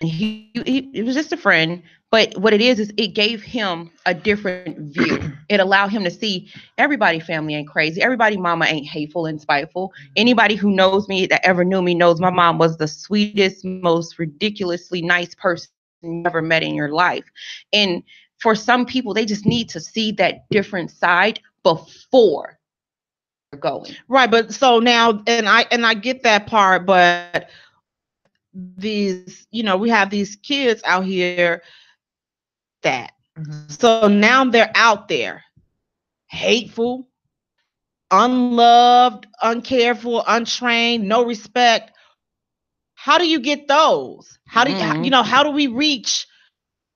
And it was just a friend. But what it is it gave him a different view. It allowed him to see everybody family ain't crazy. Everybody mama ain't hateful and spiteful. Anybody who knows me, that ever knew me, knows my mom was the sweetest, most ridiculously nice person you ever met in your life. And for some people, they just need to see that different side before they're going. Right. But so now, and I get that part, but these, we have these kids out here that. Mm-hmm. So now they're out there, hateful, unloved, uncared for, untrained, no respect. How do you get those? How do how do we reach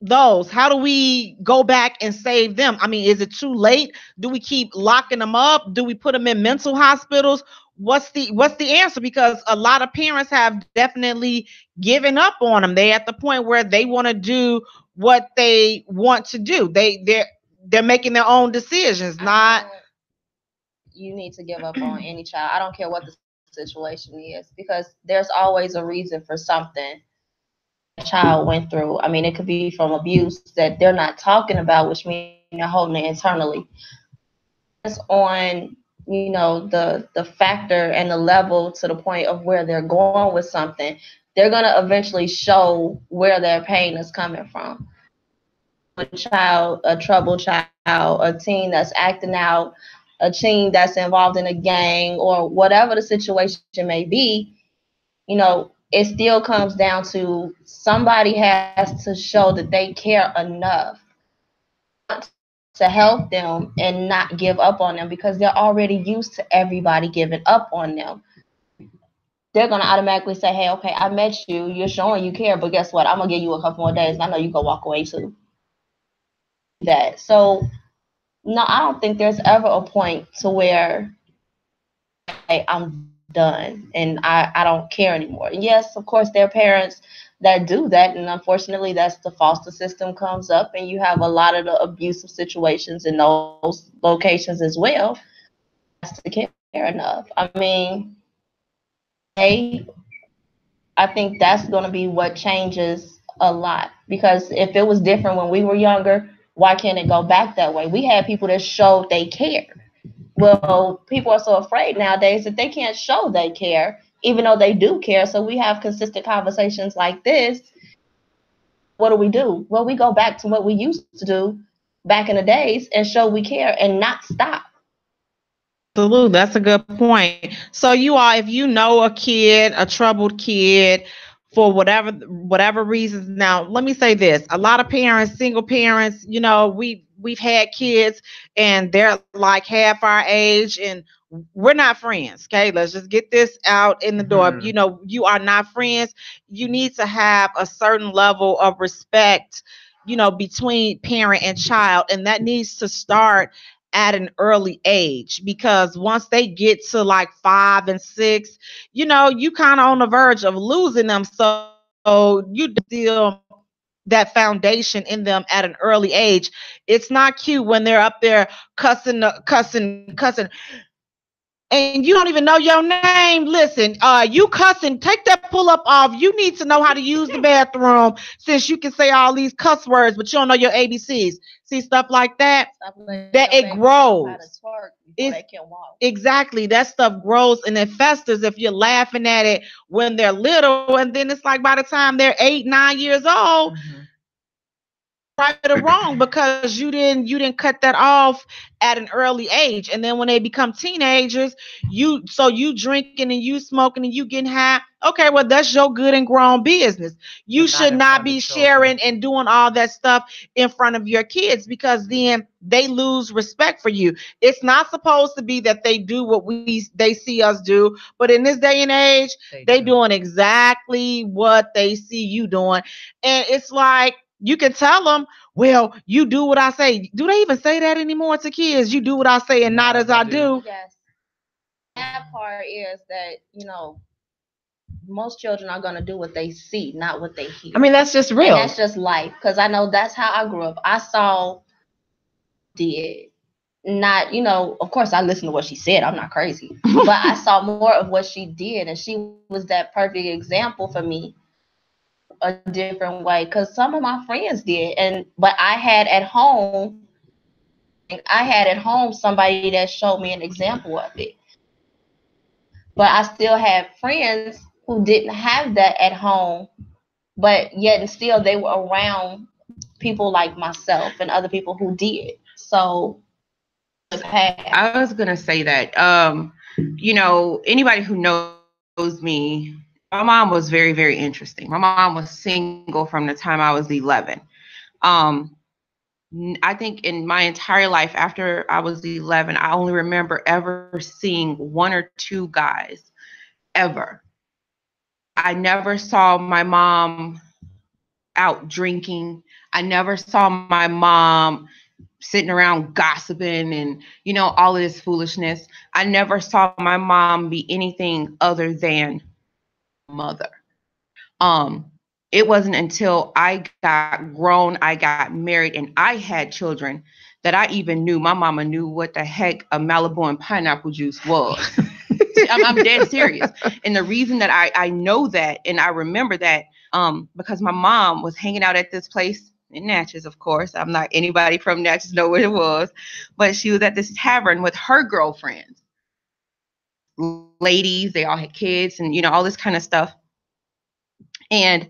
those? How do we go back and save them? I mean, is it too late? Do we keep locking them up? Do we put them in mental hospitals? What's the answer? Because a lot of parents have definitely given up on them. They're at the point where they want to do what they want to do. They're making their own decisions. You need to give up on any child. I don't care what the situation is, because there's always a reason for something a child went through. I mean, it could be from abuse that they're not talking about, which means they're holding it internally. It's on, the factor and the level to the point of where they're going with something. They're gonna eventually show where their pain is coming from. A child, a troubled child, a teen that's acting out, a teen that's involved in a gang, or whatever the situation may be, it still comes down to somebody has to show that they care enough to help them and not give up on them, because they're already used to everybody giving up on them. They're going to automatically say, hey, okay, I met you. You're showing you care, but guess what? I'm going to give you a couple more days. And I know you go walk away too. That. So, no, I don't think there's ever a point to where, hey, I'm done and I don't care anymore. And yes, of course, there are parents that do that. And unfortunately, that's the foster system comes up, and you have a lot of the abusive situations in those locations as well. That's to care enough. I mean, hey, I think that's going to be what changes a lot, because if it was different when we were younger, why can't it go back that way? We had people that showed they cared. Well, people are so afraid nowadays that they can't show they care, even though they do care. So we have consistent conversations like this. What do? Well, we go back to what we used to do back in the days and show we care and not stop. Absolutely. That's a good point. So you all, if you know a kid, a troubled kid, for whatever reasons. Now, let me say this. A lot of parents, single parents, we've had kids and they're like half our age and we're not friends. Okay, let's just get this out in the door. You are not friends. You need to have a certain level of respect, between parent and child, and that needs to start at an early age, because once they get to like 5 and 6, you kind of on the verge of losing them. So you deal that foundation in them at an early age. It's not cute when they're up there cussing, and you don't even know your name. Listen, you cussing, take that pull up off. You need to know how to use the bathroom, since you can say all these cuss words, but you don't know your ABCs. See, stuff like that, that it grows. Exactly. That stuff grows and it festers if you're laughing at it when they're little. And then it's like by the time they're 8, 9 years old, right or wrong, because you didn't cut that off at an early age. And then when they become teenagers, you drinking and you smoking and you getting high. Okay, well, that's your good and grown business. You should not be sharing and doing all that stuff in front of your kids, because then they lose respect for you. It's not supposed to be that they do what they see us do, but in this day and age, they doing exactly what they see you doing. And it's like, you can tell them, well, you do what I say. Do they even say that anymore to kids? You do what I say and not as I do. Yes. That part is that, most children are going to do what they see, not what they hear. I mean, that's just real. And that's just life. Because I know that's how I grew up. I saw not, of course I listened to what she said. I'm not crazy. But I saw more of what she did. And she was that perfect example for me. A different way, because some of my friends did, but I had at home somebody that showed me an example of it. But I still had friends who didn't have that at home, but yet and still they were around people like myself and other people who did. So I was gonna say that anybody who knows me, my mom was very, very interesting. My mom was single from the time I was 11. I think in my entire life after I was 11, I only remember ever seeing 1 or 2 guys, ever. I never saw my mom out drinking. I never saw my mom sitting around gossiping and, all of this foolishness. I never saw my mom be anything other than mother. It wasn't until I got grown, I got married, and I had children that I even knew my mama knew what the heck a Malibu and pineapple juice was. I'm dead serious. And the reason that I know that and I remember that because my mom was hanging out at this place in Natchez, of course. I'm not anybody from Natchez know what it was, but she was at this tavern with her girlfriends, ladies. They all had kids and all this kind of stuff. And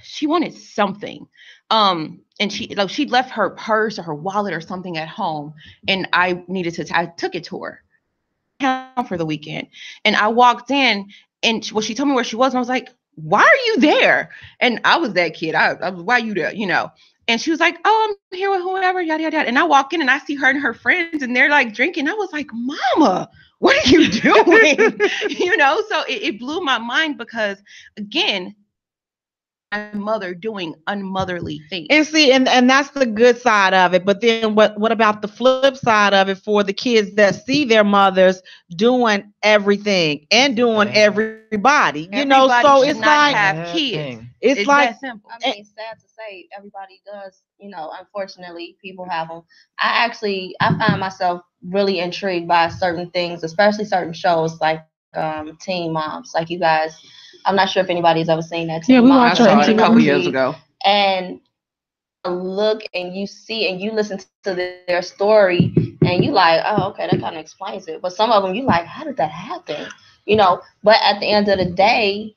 she wanted something. And she left her purse or her wallet or something at home, and I took it to her for the weekend. And I walked in, and she told me where she was, and I was like, "Why are you there?" And I was that kid. I was, "Why are you there?" And she was like, "Oh, I'm here with whoever, yada yada yada." And I walk in and I see her and her friends, and they're like drinking. I was like, "Mama, what are you doing?" So it blew my mind because, again, my mother doing unmotherly things. And see, and that's the good side of it. But then what about the flip side of it for the kids that see their mothers doing everything and doing everybody? Everybody so should it's not like have kids. It's like that simple. I mean, sad to say, everybody does. Unfortunately, people have them. I find myself really intrigued by certain things, especially certain shows like Teen Moms, like you guys. I'm not sure if anybody's ever seen that. Yeah, we watched it a couple years ago. And look, and you see, and you listen to their story, and you like, oh, okay, that kind of explains it. But some of them, you like, how did that happen? But at the end of the day,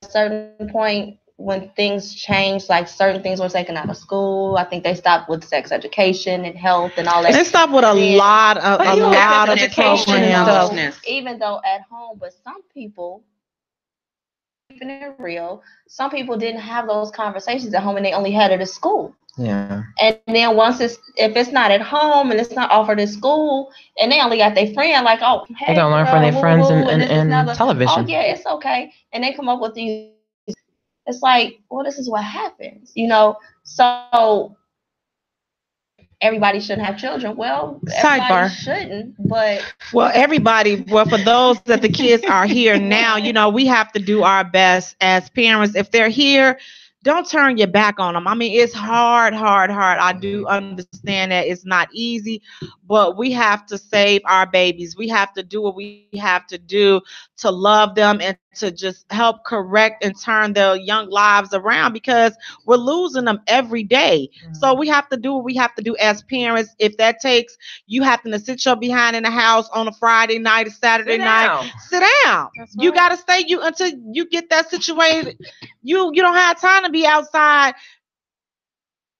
at a certain point, when things change, like certain things were taken out of school, I think they stopped with sex education and health and all that. They stopped with a lot of education and programs. Even though at home, but some people, keeping it real, some people didn't have those conversations at home, and they only had it at school. Yeah. And then if it's not at home and it's not offered at school, and they only got their friend, like, oh, hey, they don't learn from their friends and television. Oh yeah, it's okay. And they come up with these. It's like, well, this is what happens, So everybody shouldn't have children. Well, everybody shouldn't, but everybody. Well, for those that the kids are here now, we have to do our best as parents. If they're here, don't turn your back on them. I mean, it's hard. I do understand that it's not easy, but we have to save our babies. We have to do what we have to do to love them and to just help correct and turn their young lives around, because we're losing them every day. Mm-hmm. So we have to do what we have to do as parents. If that takes you having to sit your behind in the house on a Friday night, a Saturday night, sit down. That's right. You got to stay until you get that situated. You don't have time to be outside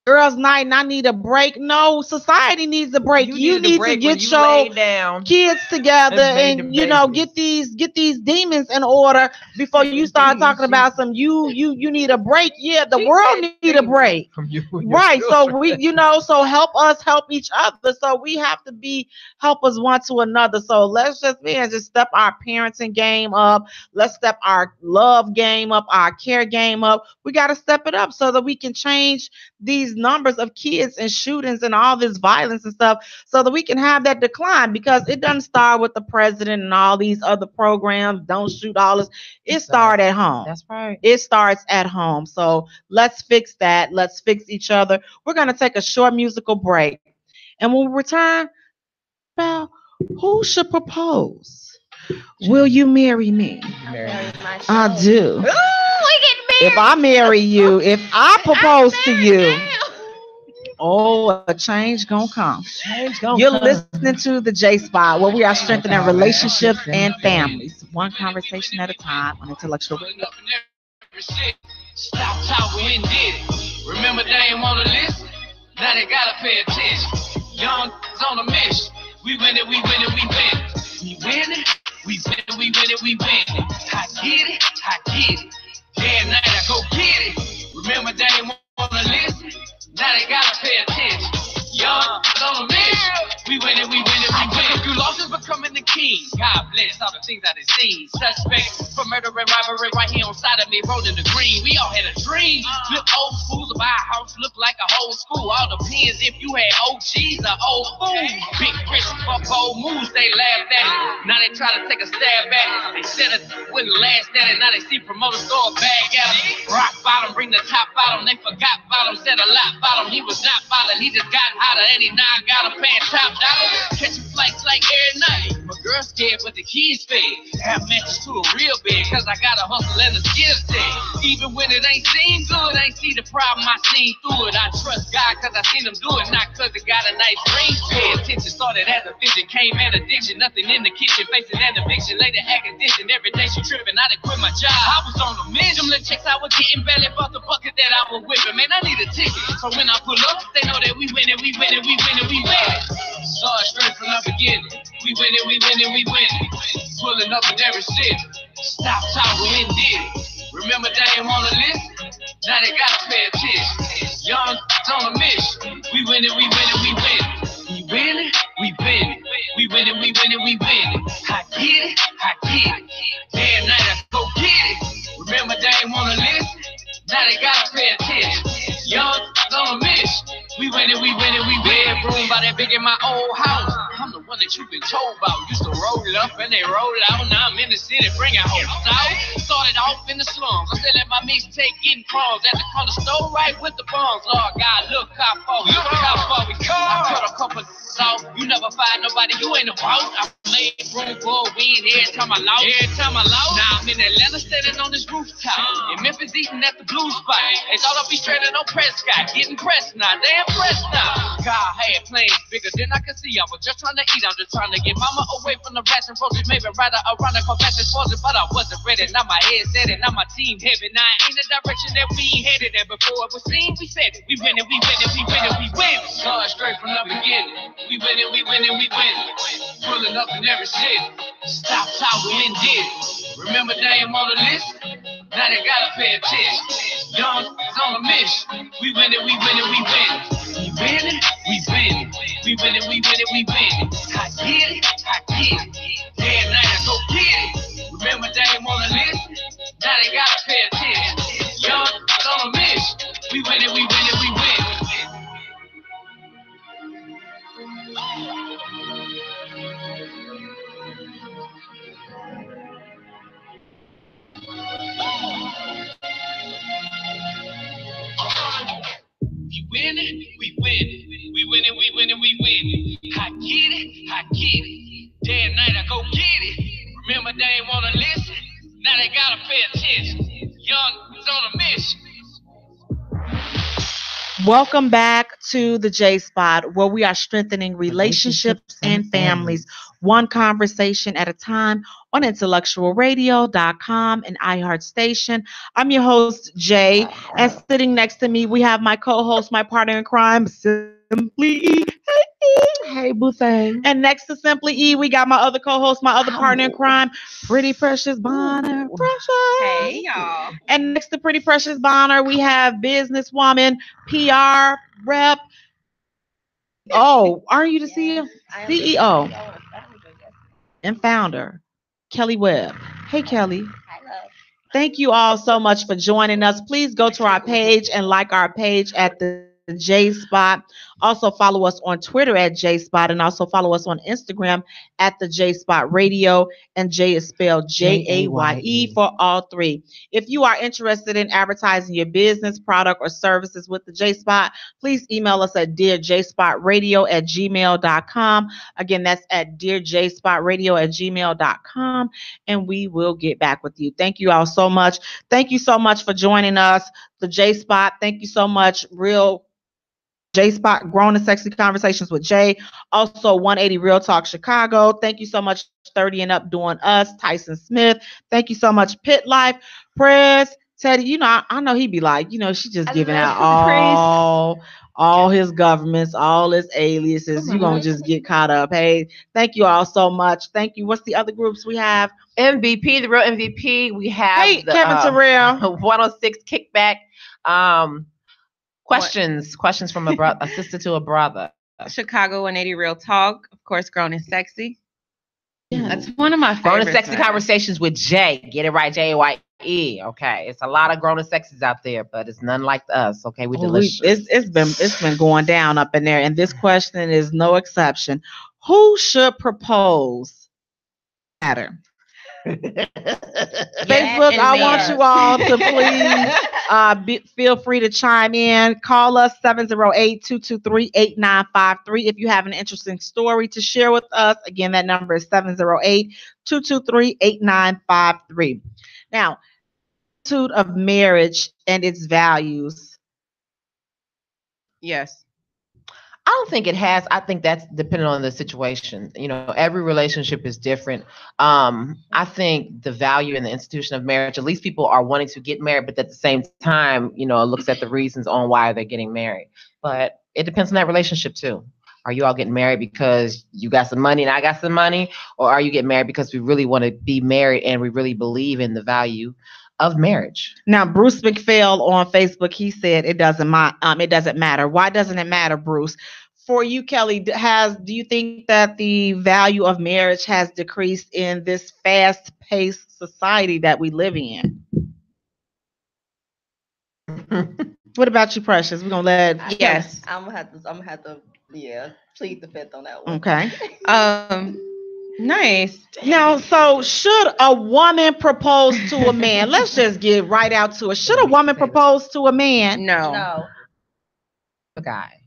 girls' night and I need a break. No, society needs a break. You need to get your kids together and get these demons in order before you start talking about some you need a break. Yeah, the world need a break. From you right. So we so help us help each other. So we have to be helpers one to another. So let's just step our parenting game up. Let's step our love game up, our care game up. We got to step it up so that we can change these numbers of kids and shootings and all this violence and stuff, so that we can have that decline, because it doesn't start with the president and all these other programs. Don't shoot all this. It starts at home. That's right. It starts at home. So let's fix that. Let's fix each other. We're going to take a short musical break. And when we return, well, who should propose? Will you marry me? I do. Ooh, we get married. If I marry you, if I propose to you, a change gonna come. You're listening to the J Spot, where we are strengthening relationships and families, one conversation at a time on Intellectual Radio. Stop talking and did it. Remember, they ain't wanna listen. Now they gotta pay attention. Young on a mission. We win it, we win it, we win it. We win it, we win it, we win it, we win it. I get it, I get it. Day and night, I go get it. Remember, they ain't wanna listen. Now they gotta pay attention. Young on a mission. We win it, we win it, we win it. You losses becoming the king. God bless all the things I done seen. Suspect for murder and robbery right here on side of me, rolling the green. We all had a dream. Flip old schools to buy a house, look like a whole school. All depends if you had OGs or old fools. Big rich for bold moves, they laughed at it. Now they try to take a stab at it. They said it wouldn't last at it. Now they see promoters throw a bag at them. Rock bottom, bring the top bottom. They forgot bottom, said a lot bottom. He was not bottom. holler. He just got hotter, and he now got a paying top dollar. Catching flights like every night. My girl scared, but the kids fed. Have matches to a real bed, cause I got a hustle and a skill set. Even when it ain't seem good, ain't see the problem, I seen through it. I trust God, cause I seen him do it, not cause it got a nice ring. Pay attention, started as a vision, came an addiction. Nothing in the kitchen, facing an eviction. Later acquisition, every day she tripping. I done quit my job, I was on the mission. Them little checks I was getting barely bought the bucket that I was whipping. Man, I need a ticket, so when I pull up, they know that we winning, we winning, we winning, we winning. Start straight from the beginning. We winning, we winning, we winning. Pulling up in every city. Stop talking and did it. Remember they ain't on the list? Now they gotta pay attention. Young on a mission. We winning, we winning, we winning. We winning, we winning. We winning, we winning, we winning. I get it, I get it. Day and night I go get it. Remember they ain't on the list? Now they gotta pay attention. Young on a mission. We winning, we winning, we winning. Room by that big in my old house. I'm the one that you been told about. Used to roll it up and they roll out. Now I'm in the city bringing hoes out. Started off in the slums. I said let my mixtape getting crumbs at the corner store right with the bums. Lord God, look how far we come. I cut a couple off. You never find nobody. You ain't the boss. I made room for a win every time I lost. Now I'm in Atlanta standing on this rooftop. In Memphis eating at the blue spot. They thought I'd be straight on Prescott. Getting pressed now. Damn pressed now. God had plans bigger than I could see. I was just trying to eat. I'm just trying to get mama away from the rats and roses. Maybe right around the confession for it, but I wasn't ready. Now my head set it. Now my team heavy. Now I ain't the direction that we headed. And before it was seen, we said it. We winning, we winning, we winning, we winning. Start straight from the beginning. We winning, we winning, we winning. Pulling up in every city. Stop talking and did it. Remember they ain't on the list? Now they gotta pay attention. Young is on a mission. We winning, we winning, we winning. We winning, we winning. We winning, we winning, we winning. I get it, I get it. Day and night I go get it. Remember they ain't on the list? Now they gotta pay attention. Young is on a mission. We winning, we winning, we winning. We winning, we winning. We winning, we winning, we winning. I get it, I get it. Day and night I go get it. Remember they ain't wanna listen. Now they gotta pay attention. Young is on a mission. Welcome back to the J Spot, where we are strengthening relationships and families, one conversation at a time, on IntellectualRadio.com and iHeartStation. I'm your host, Jay, and sitting next to me, we have my co-host, my partner in crime, Simply E. Hey, boo thing. And next to Simply E, we got my other co-host, my other partner in crime, Pretty Precious Bonner. Precious. Hey, y'all. And next to Pretty Precious Bonner, we have businesswoman, PR rep. Oh, aren't you the CEO and founder, Kelly Webb? Hey, Kelly. Hello. Thank you all so much for joining us. Please go to our page and like our page at the J Spot. Also follow us on Twitter at J Spot, and also follow us on Instagram at the J Spot Radio. And Jay is spelled Jaye for all three. If you are interested in advertising your business, product, or services with the J Spot, please email us at dearjspotradio@gmail.com. Again, that's at dearjspotradio@gmail.com, and we will get back with you. Thank you all so much. Thank you so much for joining us, the J Spot. Thank you so much, Real J Spot, Grown and Sexy Conversations with Jay. Also, 180 Real Talk Chicago. Thank you so much, 30 and Up Doing Us, Tyson Smith. Thank you so much, Pit Life, Prez, Teddy. You know, I know he'd be like, you know, she just giving out all his governments, all his aliases. You're going to just get caught up. Hey, thank you all so much. Thank you. What's the other groups we have? MVP, the real MVP. We have Kevin Terrell. 106 Kickback. Questions from a sister to a brother. Chicago 180 Real Talk, of course, Grown and Sexy. Yeah. That's one of my favorites. Grown and Sexy Conversations with Jay. Get it right, Jaye. Okay, it's a lot of grown and sexies out there, but it's none like us. Okay, we're delicious. It's been going down up in there, and this question is no exception. Who should propose? Matter. Facebook, I want you all to please feel free to chime in. Call us 708-223-8953 if you have an interesting story to share with us. Again, that number is 708-223-8953. Now, attitude of marriage and its values. Yes. I don't think it has. I think that's dependent on the situation. You know, every relationship is different. I think the value in the institution of marriage, at least people are wanting to get married, but at the same time, you know, it looks at the reasons on why they're getting married. But it depends on that relationship too. Are you all getting married because you got some money and I got some money? Or are you getting married because we really want to be married and we really believe in the value of marriage? Now, Bruce McPhail on Facebook, he said it doesn't matter. Why doesn't it matter, Bruce? For you, Kelly, do you think that the value of marriage has decreased in this fast-paced society that we live in? What about you, Precious? We're gonna let Yes. I'm gonna have to plead the fifth on that one. Okay. Nice. Now, so should a woman propose to a man? Let's just get right out to it. Should a woman propose to a man? No. A guy.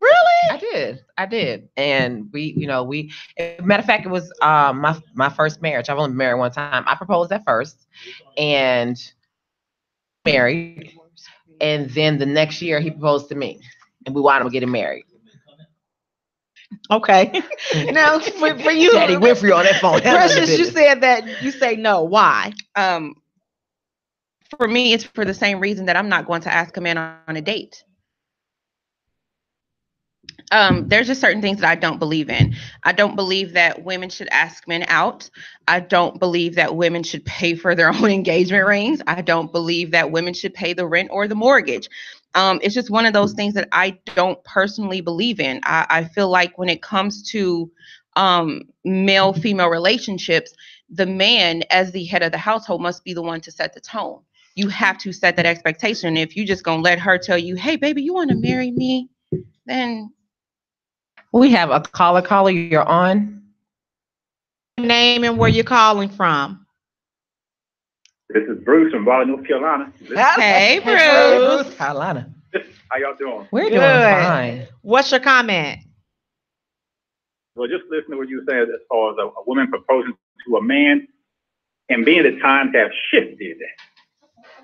Really? I did. And matter of fact, it was my first marriage. I've only been married one time. I proposed at first and married. And then the next year he proposed to me and we wound up getting married. Okay. Now for you, Daddy Winfrey on that phone. Precious, you said that you say no. Why? For me, it's for the same reason that I'm not going to ask a man on a date. There's just certain things that I don't believe in. I don't believe that women should ask men out. I don't believe that women should pay for their own engagement rings. I don't believe that women should pay the rent or the mortgage. It's just one of those things that I don't personally believe in. I feel like when it comes to male-female relationships, the man as the head of the household must be the one to set the tone. You have to set that expectation. If you just gonna let her tell you, hey, baby, you want to marry me? Then we have a caller. You're on. Name and where you're calling from. This is Bruce from Raleigh, North Carolina. Hey, Bruce. North Carolina. How y'all doing? We're doing fine. What's your comment? Well, just listen to what you said as far as a woman proposing to a man and being that times have shifted.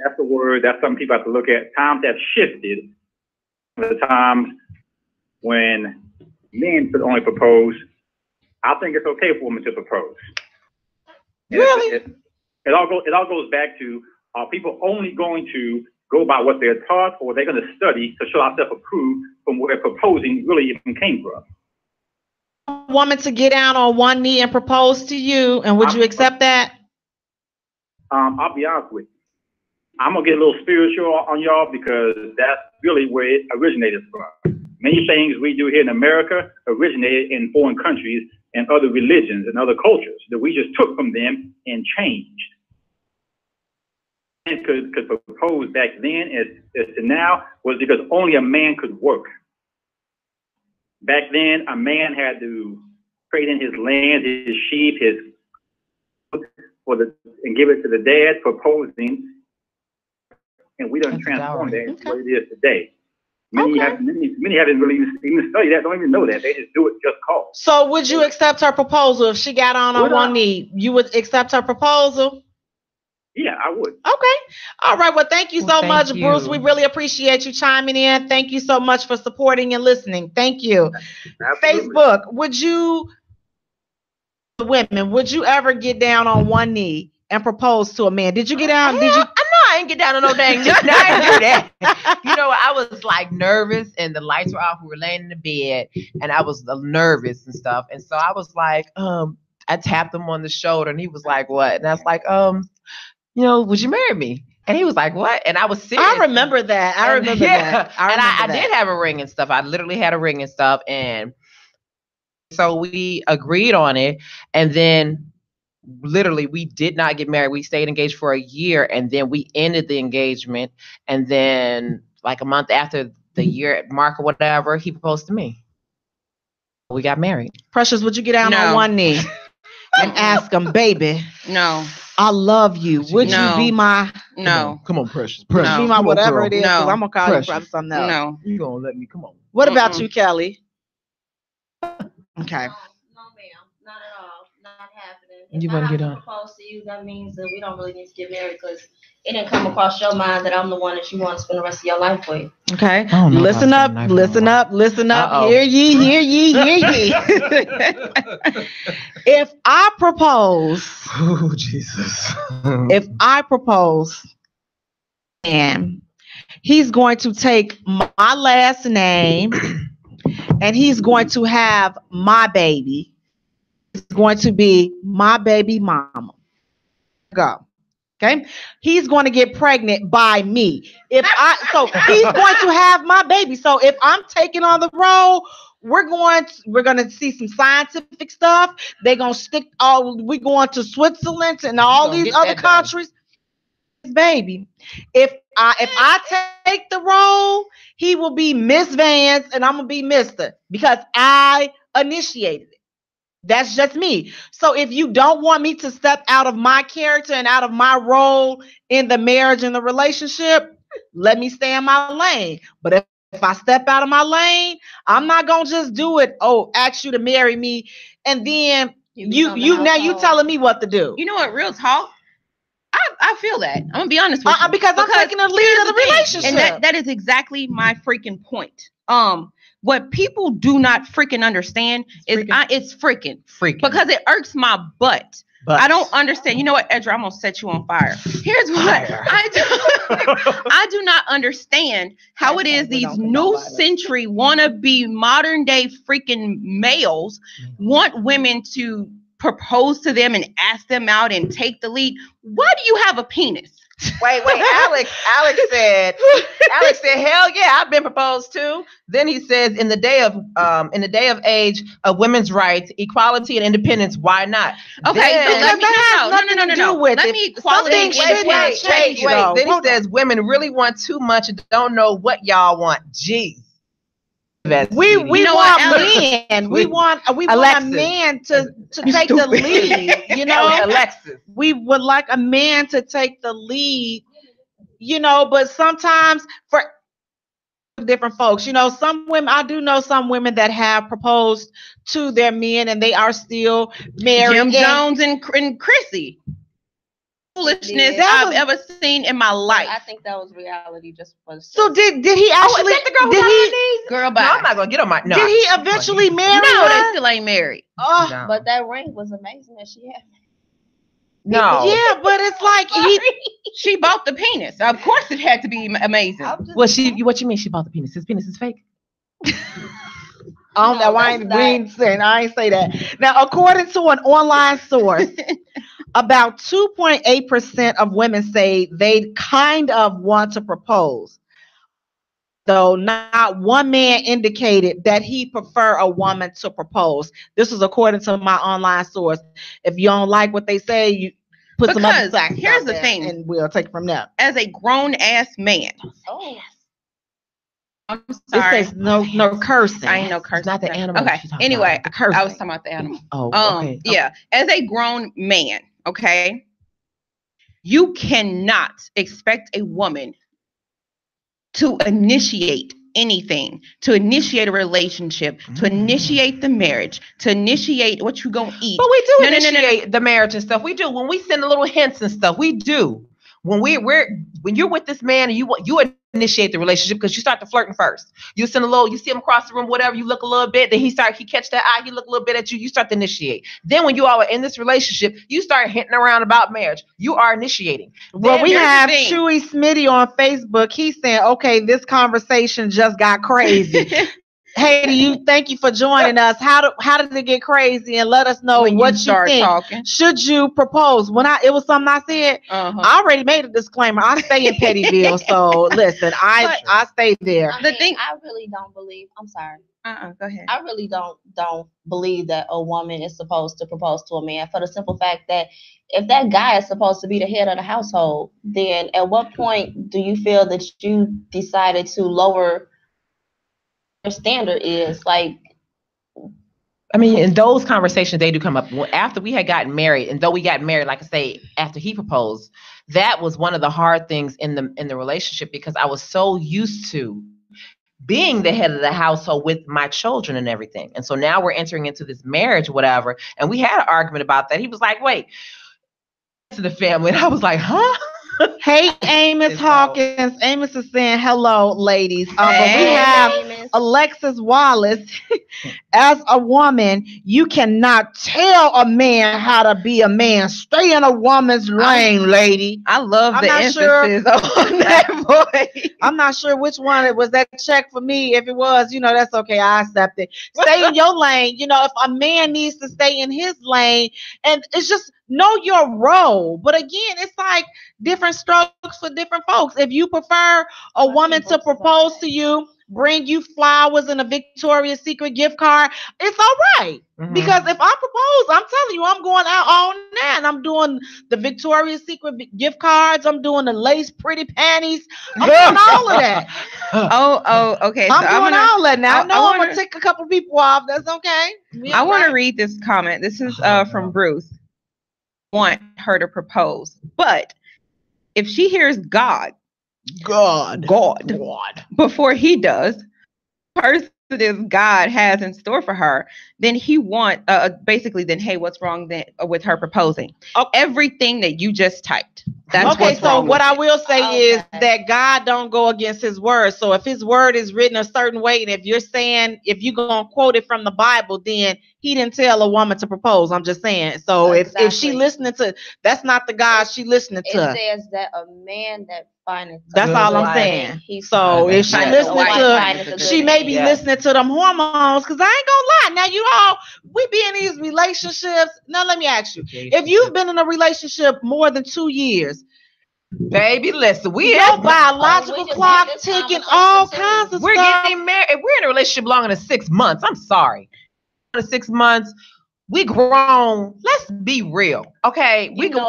That's the word. That's something people have to look at. Times have shifted. The times when men could only propose, I think it's okay for women to propose. Really? It all goes back to, are people only going to go by what they're taught, or are they going to study to show ourselves approved from where proposing really even came from? A woman to get down on one knee and propose to you, and would you accept that? I'll be honest with you. I'm going to get a little spiritual on y'all because that's really where it originated from. Many things we do here in America originated in foreign countries and other religions and other cultures that we just took from them and changed. And could propose back then as to now was because only a man could work. Back then, a man had to trade in his land, his sheep, and give it to the dad proposing. And we done transformed that into what it is today. Many haven't really even studied that, don't even know that. They just do it just cause. So would you accept her proposal if she got on one knee? You would accept her proposal? Yeah, I would. Okay. All right. Well, thank you so much, Bruce. We really appreciate you chiming in. Thank you so much for supporting and listening. Thank you. Absolutely. Facebook, would you ever get down on one knee and propose to a man? Did you get down? I ain't get down on no dang knee. I didn't do that. You know, I was like nervous and the lights were off. We were laying in the bed and I was nervous and stuff. And so I was like, I tapped him on the shoulder and he was like, what? And I was like, would you marry me? And he was like, what? And I was serious. I remember that. I remember that. I did have a ring and stuff. I literally had a ring and stuff. And so we agreed on it. And then literally we did not get married. We stayed engaged for a year and then we ended the engagement. And then like a month after the year mark or whatever, he proposed to me. We got married. Precious, would you get down on one knee? and ask them, baby, No. I love you. Would No. you be my No. Come on, precious. be No. my Come on, whatever girl. it is? No. Because I'm gonna call Precious. you probably something else. No. You gonna let me? Come on. What about Mm-mm. you, Kelly? Okay. No, ma'am, not at all. Not happening. You If wanna I have get to on? propose to you, that means that we don't really need to get married because it didn't come across your mind that I'm the one that you want to spend the rest of your life with. Okay. don't know Listen about up. that. Listen up. Listen up. Uh-oh. Hear ye. Hear ye. Hear ye. If I propose, Oh, Jesus. if I propose, and he's going to take my last name, and he's going to have my baby. It's going to be my baby mama. Go. Okay. He's going to get pregnant by me. So he's going to have my baby. So if I'm taking on the role, we're going to see some scientific stuff. They're going to we're going to Switzerland and all gonna these get other that done. countries. Baby. If I take the role, he will be Miss Vance and I'm gonna be Mr. because I initiated it. That's just me. So if you don't want me to step out of my character and out of my role in the marriage and the relationship, let me stay in my lane. But if I step out of my lane, I'm not gonna just do it. Oh, ask you to marry me, and then you telling me what to do. You know what? Real talk. I feel that. I'm gonna be honest with you. Because I'm taking the lead of the relationship. And that is exactly my freaking point. What people do not freaking understand is it's freaking because it irks my butt. But I don't understand. You know what, Edra? I'm gonna set you on fire. Here's what I do not understand how it is these new century wannabe modern day freaking males want women to propose to them and ask them out and take the lead. Why do you have a penis? Wait, Alex said, hell yeah, I've been proposed to. Then he says, in the day of age of women's rights, equality and independence, why not? Okay, then, so let me no. Let me equality and independence. Wait. Then he says women really want too much and don't know what y'all want. Jeez. We want men. We want a man to take the lead. You know, Alexis. We would like a man to take the lead. You know, but sometimes for different folks, you know, some women. I do know some women that have proposed to their men and they are still married. Jim Jones and Chrissy. Foolishness I've ever seen in my life. I think that was reality just for So did he actually girl bye. No, I'm not gonna get on my Did he eventually marry No, her? they still ain't married. No. But that ring was amazing that she had. No. Yeah, but it's like she bought the penis. Of course it had to be amazing. What you mean she bought the penis? His penis is fake? I ain't say that. Now, according to an online source, about 2.8% of women say they kind of want to propose. Though not one man indicated that he prefer a woman to propose. This is according to my online source. If you don't like what they say, you put some other facts. Here's the thing, and we'll take it from there. As a grown ass man. Oh. I'm sorry. It says no cursing. I ain't no cursing. It's not the animal. Okay. Anyway, I was talking about the animal. Oh, okay. Yeah. As a grown man, okay, you cannot expect a woman to initiate anything, to initiate a relationship, to initiate the marriage, to initiate what you gonna eat. But we do initiate the marriage and stuff. We do when we send a little hints and stuff. We do. When when you're with this man and you initiate the relationship because you start to flirting first. You send a little, you see him across the room, whatever, you look a little bit, then he catch that eye, he look a little bit at you, you start to initiate. Then when you all are in this relationship, you start hinting around about marriage. You are initiating. Well, we have Chewy Smitty on Facebook. He's saying, okay, this conversation just got crazy. Hey, thank you for joining us. How did it get crazy? And let us know what you think. Talking. Should you propose? It was something I said. I already made a disclaimer. I stay in Pettyville, so listen, I stay there. I really don't believe. I'm sorry. Go ahead. I really don't believe that a woman is supposed to propose to a man for the simple fact that if that guy is supposed to be the head of the household, then at what point do you feel that you decided to lower your standard is? Like, I mean, in those conversations, they do come up. After we had gotten married, and though we got married, like I say, after he proposed, that was one of the hard things in the relationship, because I was so used to being the head of the household with my children and everything. And so now we're entering into this marriage, whatever. And we had an argument about that. He was like, wait, to the family. And I was like, huh? Hey, Amos Hawkins. Amos is saying hello, ladies. But we have Alexis Wallace. As a woman, you cannot tell a man how to be a man. Stay in a woman's lane, lady. I love the emphasis on that voice. I'm not sure which one it was. That check for me. If it was, that's okay. I accept it. Stay in your lane. If a man needs to stay in his lane, and it's just know your role. But again, it's like different strokes for different folks. If you prefer a woman to propose to you, bring you flowers and a Victoria's Secret gift card, it's all right. Mm-hmm. Because if I propose, I'm telling you, I'm going out all night. I'm doing the Victoria's Secret gift cards. I'm doing the lace pretty panties. I'm doing all of that. Okay. I'm doing all that now. I know I'm going to take a couple people off. That's okay. I want to read this comment. This is from Bruce. Want her to propose, but if she hears God before he does, person is God has in store for her, then he want basically then hey, what's wrong then with her proposing? Everything that you just typed. That's okay. So what I will say is that God don't go against his word. So if his word is written a certain way, and if you're gonna quote it from the Bible, then he didn't tell a woman to propose. I'm just saying. So if she listening to, that's not the God she listening to. It says that a man that findeth. That's all I'm saying. So if she listening to, she may be listening to them hormones. Because I ain't gonna lie. Now we be in these relationships. Now let me ask you: if you've been in a relationship more than 2 years, baby, listen, your biological clock ticking, all kinds of we're stuff. Getting married. If we're in a relationship longer than 6 months, I'm sorry. 6 months, we grown. Let's be real, okay?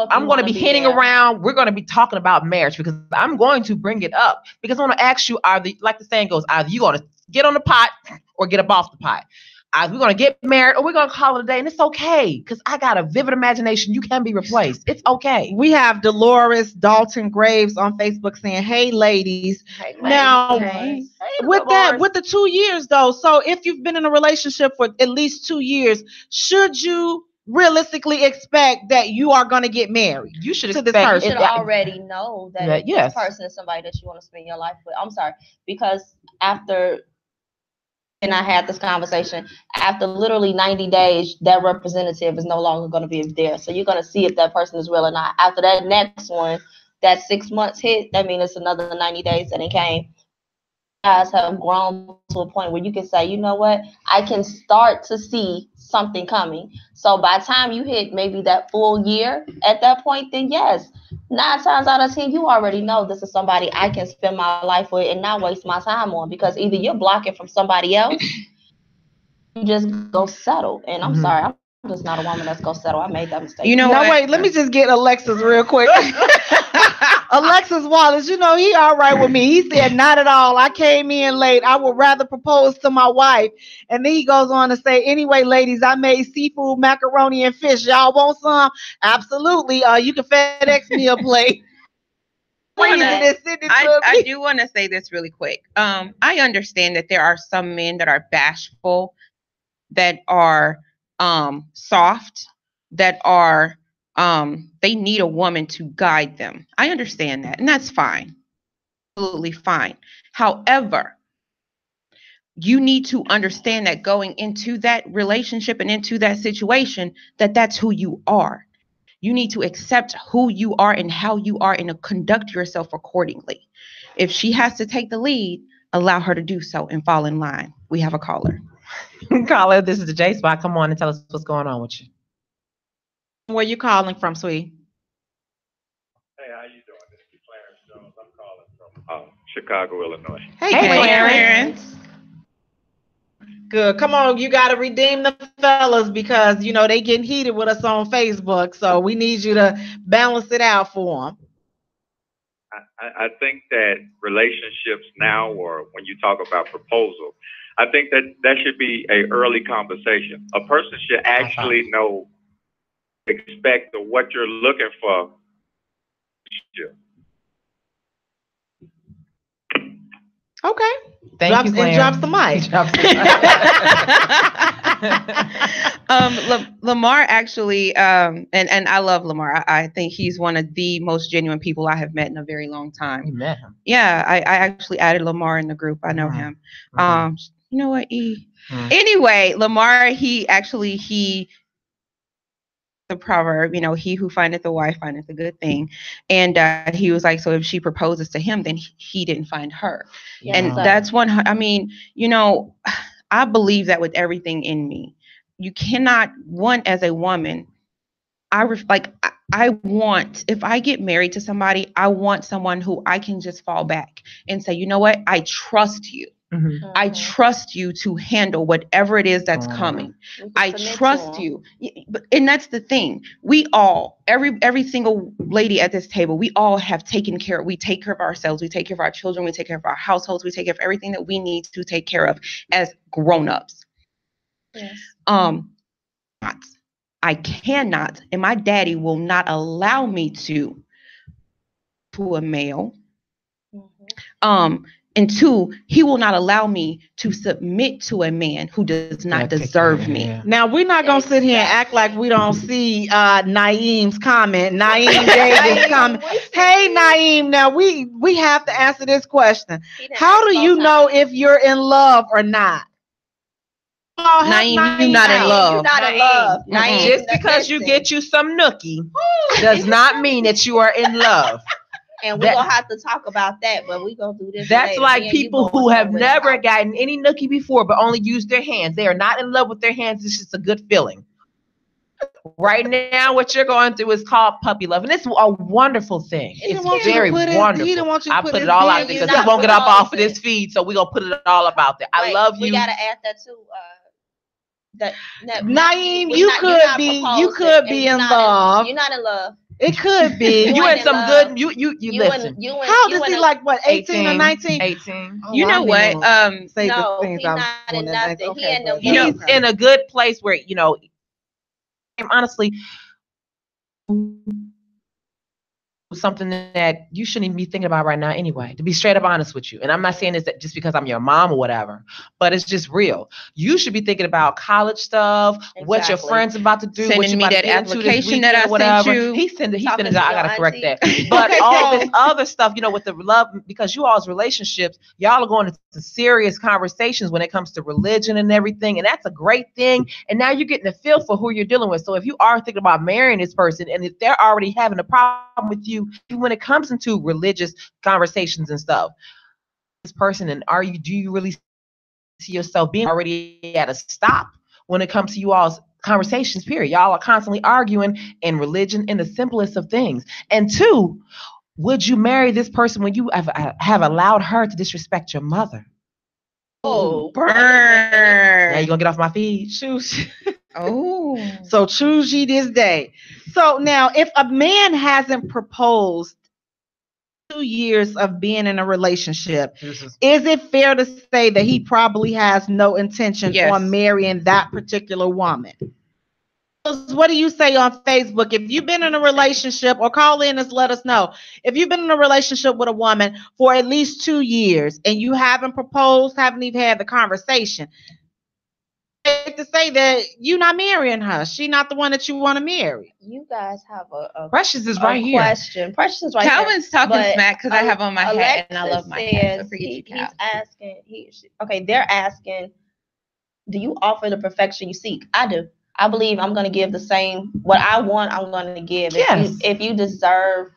I'm going to be hitting around. We're going to be talking about marriage, because I'm going to bring it up, because I want to ask you: like the saying goes, either you going to get on the pot or get up off the pot. Either we're going to get married or we're going to call it a day, and it's okay, because I got a vivid imagination. You can be replaced. It's okay. We have Dolores Dalton Graves on Facebook saying, "Hey, ladies." Now, with the 2 years though, so if you've been in a relationship for at least 2 years, should you realistically expect that you are going to get married? You should expect. You should already know that this person is somebody that you want to spend your life with. I'm sorry, because after. And I had this conversation, after literally 90 days, that representative is no longer going to be there. So you're going to see if that person is real or not. After that next one, that 6 months hit, that means it's another 90 days that it came. You guys have grown to a point where you can say, you know what, I can start to see something coming. So by the time you hit maybe that full year at that point, then yes, 9 times out of 10, you already know this is somebody I can spend my life with and not waste my time on, because either you're blocking from somebody else, you just go settle. And I'm sorry, I'm just not a woman that's gonna settle. I made that mistake. Wait, let me just get Alexis real quick. Alexis Wallace, he all right with me. He said, not at all. I came in late. I would rather propose to my wife. And then he goes on to say, anyway, ladies, I made seafood, macaroni, and fish. Y'all want some? Absolutely. You can FedEx me a plate. I do want to say this really quick. I understand that there are some men that are bashful, that are soft, that are they need a woman to guide them. I understand that, and that's fine. Absolutely fine. However, you need to understand that going into that relationship and into that situation, that's who you are. You need to accept who you are and how you are and conduct yourself accordingly. If she has to take the lead, allow her to do so and fall in line. We have a caller. Caller, this is the J Spot. Come on and tell us what's going on with you. Where you calling from, sweet? Hey, how you doing? This is Clarence Jones. I'm calling from Chicago, Illinois. Hey, Clarence. Good. Come on, you got to redeem the fellas, because they getting heated with us on Facebook, so we need you to balance it out for them. I think that relationships now, or when you talk about proposal, I think that should be a early conversation. A person should actually know, expect what you're looking for. Okay. Thank you, drops the mic. Lamar actually, and I love Lamar. I think he's one of the most genuine people I have met in a very long time. You met him? Yeah, I actually added Lamar in the group. I know him. You know what, E? Anyway, Lamar, he the proverb, he who findeth a wife findeth a good thing. And he was like, so if she proposes to him, then he didn't find her. Yes, and sir. that's one, I mean, I believe that with everything in me. You cannot, as a woman, I want, if I get married to somebody, I want someone who I can just fall back and say, you know what? I trust you. Mm-hmm. I trust you to handle whatever it is that's coming. I trust you. And that's the thing. We all, every single lady at this table, we all have taken care. We take care of ourselves. We take care of our children. We take care of our households. We take care of everything that we need to take care of as grown-ups. Yes. I cannot, and my daddy will not allow me to a male. And two, he will not allow me to submit to a man who does not deserve me. Now, we're not going to sit here and act like we don't see Naeem's comment, Naeem Davis' comment. Hey, Naeem, now we have to answer this question. How do you know if you're in love or not? Naeem, you're not in love. You're not in love. Naeem, just because you get you some nookie does not mean that you are in love. And we're going to have to talk about that, but we're going to do this. That's later. like people who have never gotten any nookie before, but only used their hands. They are not in love with their hands. It's just a good feeling. Right now, what you're going through is called puppy love. And it's a wonderful thing. It's very wonderful. I put it all out there because he won't get up off of this feed, so we're going to put it all up out there. I love you. We got to add that too. Naeem, you could be in love. You're not in love. It could be. You in some good. You listen. How does he like what? 18 or 19? 18. Oh, you know what? Say no, the things he's not in nothing. Okay, he's in a good place where honestly, something that you shouldn't even be thinking about right now anyway, to be straight up honest with you. And I'm not saying this just because I'm your mom or whatever, but it's just real. You should be thinking about college stuff, what your friends about to do, what you about to get into this weekend or whatever. He sent it out. I gotta correct that. But all this other stuff, with the love, because you all's relationships, y'all are going into serious conversations when it comes to religion and everything. And that's a great thing. And now you're getting a feel for who you're dealing with. So if you are thinking about marrying this person, and if they're already having a problem with you, when it comes into religious conversations and stuff, this person, and do you really see yourself being already at a stop when it comes to you all's conversations, period? Y'all are constantly arguing in religion in the simplest of things. And two, would you marry this person when you have allowed her to disrespect your mother? Oh, burn. Now you gonna get off my feed? Choose. Oh. So choose ye this day. So now, if a man hasn't proposed 2 years of being in a relationship, is it fair to say that he probably has no intention on marrying that particular woman? What do you say on Facebook? If you've been in a relationship, or call in and let us know. If you've been in a relationship with a woman for at least 2 years and you haven't proposed, haven't even had the conversation, to say that you're not marrying her. She's not the one that you want to marry. You guys have a Precious is right here. Question. Precious is right Calvin's here. talking smack because I have on my hat and I love my hat. So he's asking. They're asking, do you offer the perfection you seek? I do. I believe I'm going to give the same. What I want, I'm going to give. Yes. If you deserve.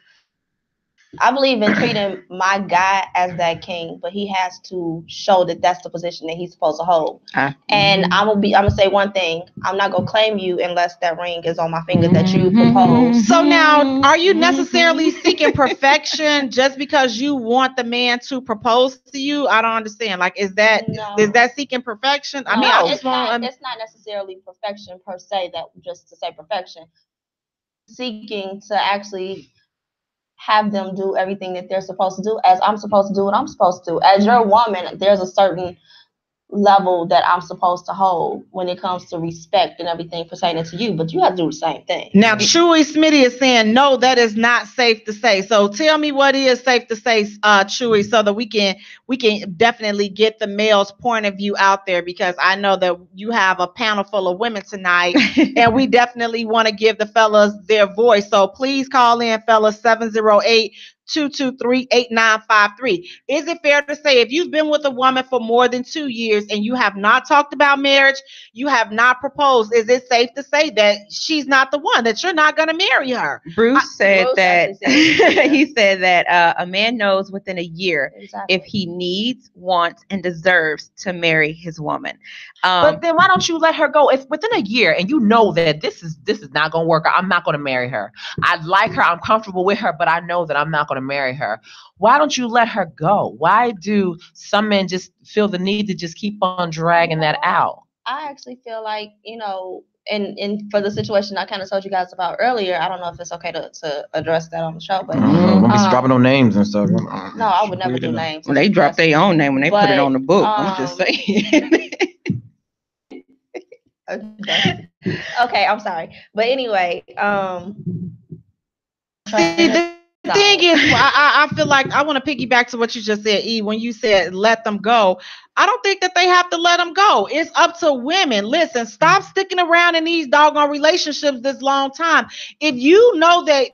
I believe in treating my guy as that king, but he has to show that that's the position that he's supposed to hold. And I'm gonna say one thing: I'm not gonna claim you unless that ring is on my finger that you propose. So now, are you necessarily seeking perfection just because you want the man to propose to you? I don't understand. Like, is that seeking perfection? No, I mean, it's not necessarily perfection per se. That just to say perfection, seeking to actually have them do everything that they're supposed to do, as I'm supposed to do what I'm supposed to do. As your woman, there's a certain level that I'm supposed to hold when it comes to respect and everything pertaining to you, but you have to do the same thing. Now, Chewy Smitty is saying, no, that is not safe to say. So tell me what is safe to say, Chewy, so that we can definitely get the male's point of view out there, because I know that you have a panel full of women tonight, and we definitely want to give the fellas their voice. So please call in, fellas, 708-223-8953. Is it fair to say if you've been with a woman for more than 2 years and you have not talked about marriage, you have not proposed, is it safe to say that she's not the one, that you're not going to marry her? Bruce said that he said that a man knows within a year if he needs, wants, and deserves to marry his woman. But then why don't you let her go? If within a year and you know that this is not going to work, I'm not going to marry her. I like her, I'm comfortable with her, but I know that I'm not going to marry her. Why don't you let her go? Why do some men just feel the need to just keep on dragging that out? I actually feel like, and for the situation I kind of told you guys about earlier, I don't know if it's okay to address that on the show, but we'll be dropping no names and stuff. No, I would never do names. Well, they drop their own name when they put it on the book. I'm just saying. Okay, I'm sorry, but anyway, The thing is, I feel like I want to piggyback to what you just said, E, when you said let them go. I don't think that they have to let them go. It's up to women. Listen, stop sticking around in these doggone relationships this long time. If you know that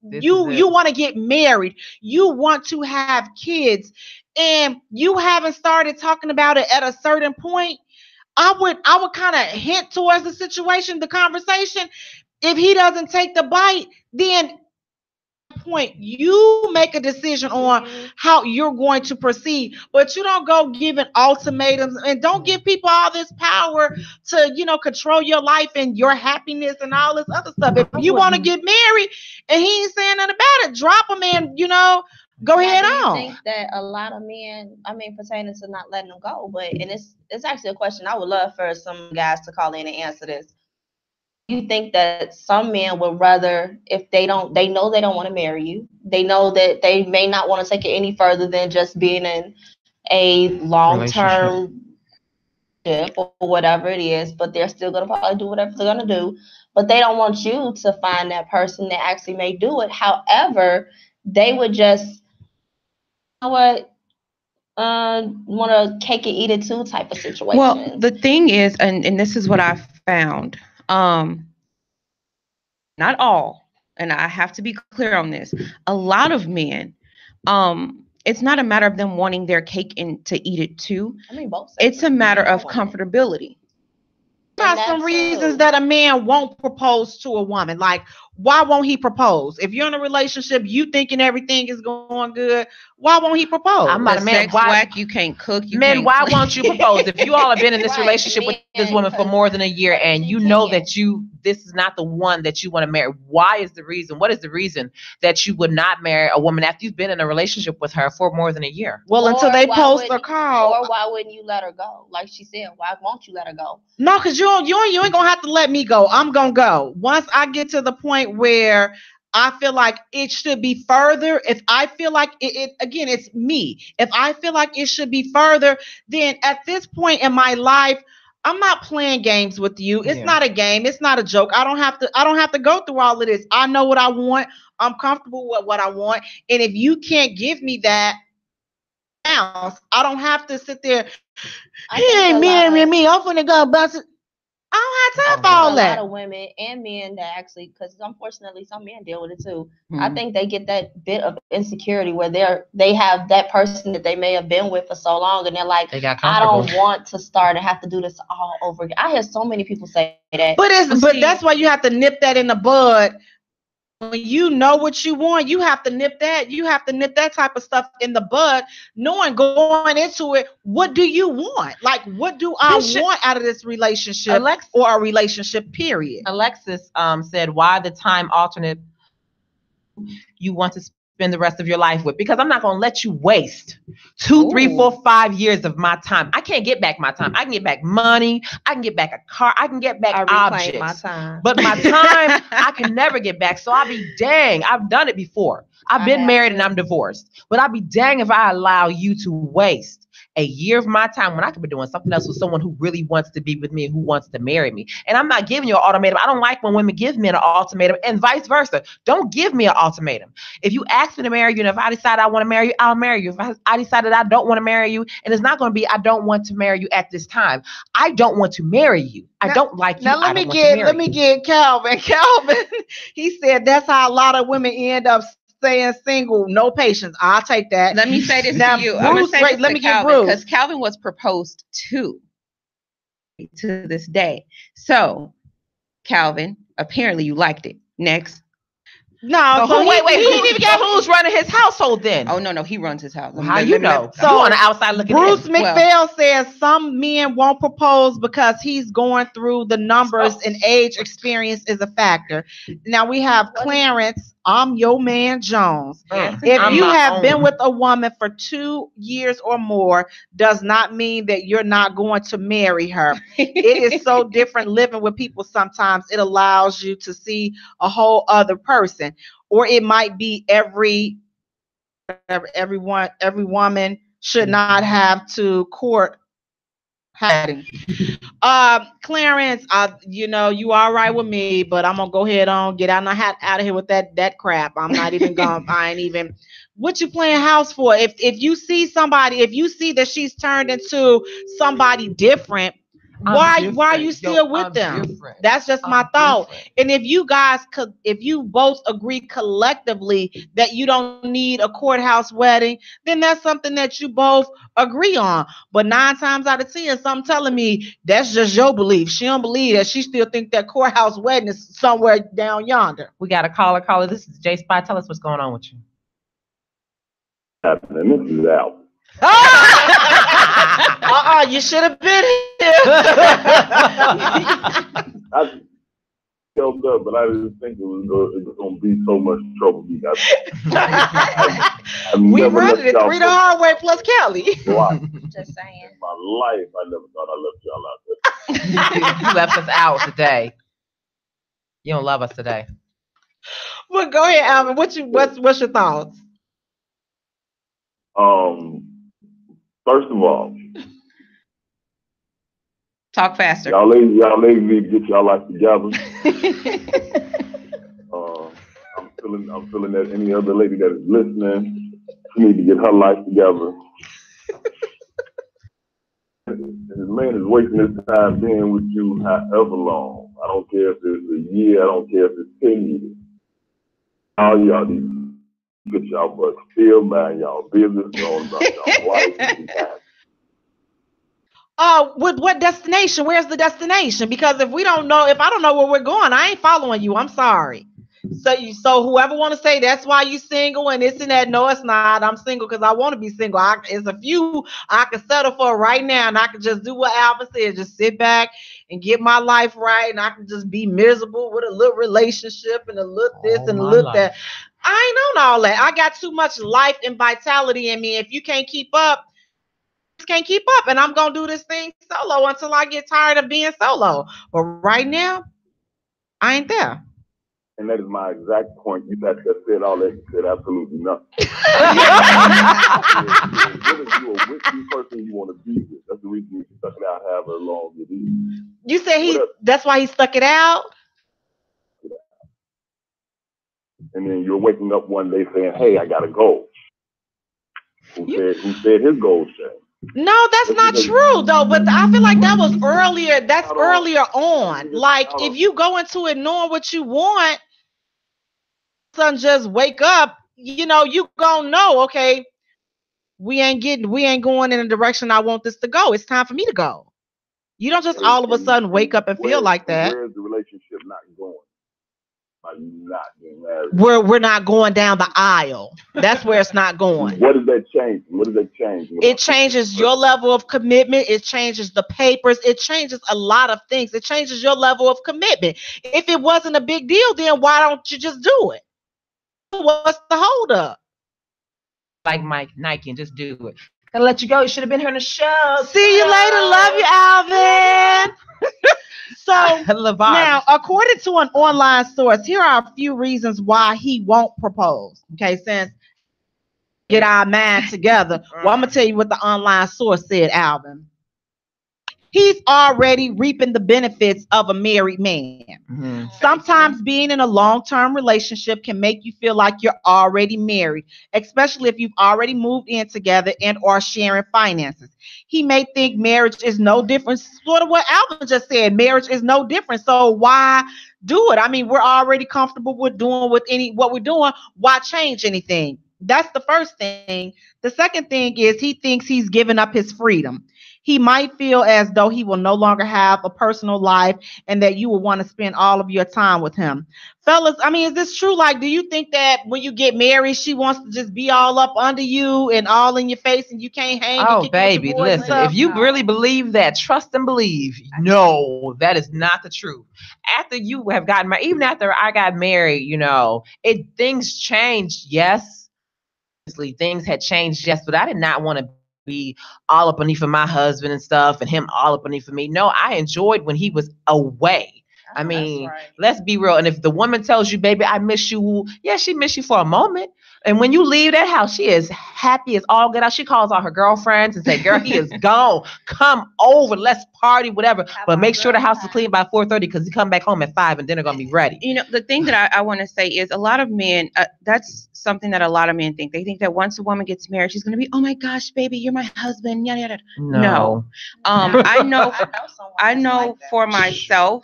you want to get married, you want to have kids, and you haven't started talking about it at a certain point, I would kind of hint towards the situation, the conversation. If he doesn't take the bite, then point you make a decision on how you're going to proceed, but you don't go giving ultimatums, and don't give people all this power to control your life and your happiness and all this other stuff. If you want to get married and he ain't saying nothing about it, drop him and go ahead on. I think that a lot of men, pertaining to not letting them go, and it's actually a question I would love for some guys to call in and answer this. You think that some men would rather, if they know they don't want to marry you, they know that they may not want to take it any further than just being in a long-term relationship or whatever it is, but they're still going to probably do whatever they're going to do, but they don't want you to find that person that actually may do it. However, they would just, want to cake and eat it too type of situation. Well, the thing is, and this is what I found, not all, and I have to be clear on this, a lot of men, it's not a matter of them wanting their cake and to eat it too. Both. It's a matter of comfortability. There are some reasons that a man won't propose to a woman. Like, why won't he propose? If you're in a relationship, you thinking everything is going good, why won't he propose? I'm not a man. Why you can't cook? Why won't you propose? If you all have been in this relationship with this woman for more than a year and you know that this is not the one that you want to marry, what is the reason that you would not marry a woman after you've been in a relationship with her for more than a year? Well, until they post or call. Or why wouldn't you let her go? Like she said, why won't you let her go? No, because you ain't gonna have to let me go. I'm gonna go. Once I get to the point where I feel like it should be further, if I feel like it again, it's me. If I feel like it should be further, then at this point in my life, I'm not playing games with you. It's not a game. It's not a joke. I don't have to go through all of this. I know what I want. I'm comfortable with what I want. And if you can't give me that, I don't have to sit there. He ain't marrying me. I'm gonna go bust it. I don't have time for all that. A lot of women and men that actually, because unfortunately some men deal with it too. I think they get that bit of insecurity where they have that person that they may have been with for so long, and they're like, I don't want to start and have to do this all over again. I hear so many people say that. But that's why you have to nip that in the bud. When you know what you want, you have to nip that. You have to nip that type of stuff in the bud, knowing going into it, what do you want? Like, what do I want out of this relationship or a relationship, period? Alexis said, why the time alternate you want to spend the rest of your life with? Because I'm not going to let you waste 2, 3, 4, 5 years of my time. I can't get back my time. I can get back money. I can get back a car. I can get back objects. My time. But my time, I can never get back. So I'll be dang. I've done it before. I've been married and I'm divorced. But I'll be dang if I allow you to waste a year of my time when I could be doing something else with someone who really wants to be with me and who wants to marry me. And I'm not giving you an ultimatum. I don't like when women give men an ultimatum, and vice versa. Don't give me an ultimatum. If you ask me to marry you, and if I decide I want to marry you, I'll marry you. If I decide that I don't want to marry you, and it's not going to be I don't want to marry you at this time. I don't want to marry you. I don't like you. Now let me get Calvin. Calvin, he said that's how a lot of women end up staying single. No patience. I'll take that. Let me say this now, to you. Bruce, let me get Bruce, because Calvin was proposed to this day. So, Calvin, apparently you liked it. Next. No, so wait, he didn't even get who's running his household then. Oh no, he runs his house. How you know? So on the outside looking Bruce in. McPhail says some men won't propose because he's going through the numbers and age experience is a factor. Now we have Clarence. I'm your man Jones. If you have been with a woman for 2 years or more, does not mean that you're not going to marry her. It is so different living with people. Sometimes it allows you to see a whole other person, or it might be every woman should not have to court. Clarence, you all right with me, but I'm gonna go ahead on get out of here with that crap. I'm not even gonna. I ain't even. What you playing house for? If you see somebody, if you see that she's turned into somebody different, why are you still with them? Different. That's just my thought. And if you both agree collectively that you don't need a courthouse wedding, then that's something that you both agree on. But 9 times out of 10, something telling me that's just your belief. She don't believe that. She still think that courthouse wedding is somewhere down yonder. We got a caller. This is Jay Spot. Tell us what's going on with you. Happening. This is Al. You should have been here. I felt up, but I didn't think it was going to be so much trouble. We running it 3 the hard way plus Kelly. Wow. Just saying. In my life, I never thought I left y'all out there. You left us out today. You don't love us today. Well, go ahead, Alvin. What's your thoughts? First of all, talk faster. Y'all ladies need to get y'all life together. I'm feeling that any other lady that is listening, she need to get her life together. And this man is wasting his time being with you however long. I don't care if it's a year. I don't care if it's 10 years. All y'all need to get y'all butt still, mind y'all business, going about y'all life. With what destination? Where's the destination? Because if I don't know where we're going, I ain't following you. I'm sorry. So whoever want to say that's why you single and this and that, no, it's not. I'm single because I want to be single. It's a few I can settle for right now, and I can just do what Alvin said, just sit back and get my life right, and I can just be miserable with a little relationship and a little this and a little that. I ain't on all that. I got too much life and vitality in me. If you can't keep up, and I'm gonna do this thing solo until I get tired of being solo. But right now, I ain't there. And that is my exact point. You guys just said all that. You said absolutely nothing. Whether you are with the person you want to be with, that's the reason you stuck it out however long it is. You said that's why he stuck it out? And then you're waking up one day saying, hey, I got a goal. Who said his goal changed? No, that's not true though. But I feel like that was earlier. That's earlier on. Like if you go into it knowing what you want, son, just wake up. You gonna know. Okay, we ain't going in the direction I want this to go. It's time for me to go. You don't just all of a sudden wake up and feel like that. Where's the relationship not going? By you not getting married. We're not going down the aisle. That's where it's not going. What does that change? It changes your level of commitment. It changes the papers. It changes a lot of things. It changes your level of commitment. If it wasn't a big deal, then why don't you just do it? What's the hold up? Like Nike and just do it. Gotta let you go. You should have been here on the show. See you later. Love you, Alvin. So now, according to an online source, here are a few reasons why he won't propose. Okay, since get our mind together. Well, I'm gonna tell you what the online source said, Alvin. He's already reaping the benefits of a married man. Mm-hmm. Sometimes being in a long-term relationship can make you feel like you're already married, especially if you've already moved in together and are sharing finances. He may think marriage is no different, sort of what Alvin just said. Marriage is no different, so why do it? I mean, we're already comfortable with doing what we're doing. Why change anything? That's the first thing. The second thing is he thinks he's giving up his freedom. He might feel as though he will no longer have a personal life and that you will want to spend all of your time with him. Fellas, I mean, is this true? Like, do you think that when you get married, she wants to just be all up under you and all in your face and you can't hang? Oh, baby, listen, if you really believe that, trust and believe. No, that is not the truth. After you have gotten married, even after I got married, things changed, yes. Things had changed, yes, but I did not want to be all up underneath of my husband and stuff and him all up underneath of me. No, I enjoyed when he was away. I mean, let's be real. And if the woman tells you, baby, I miss you, yeah, she miss you for a moment. And when you leave that house, she is happy as all get out. She calls all her girlfriends and say, girl, he is gone. Come over. Let's party, whatever. But make sure the house is clean by 4:30 because he come back home at 5 and dinner going to be ready. The thing that I want to say is a lot of men, that's something that a lot of men think. They think that once a woman gets married, she's going to be, oh my gosh, baby, you're my husband. Yada, yada. No. I know for myself,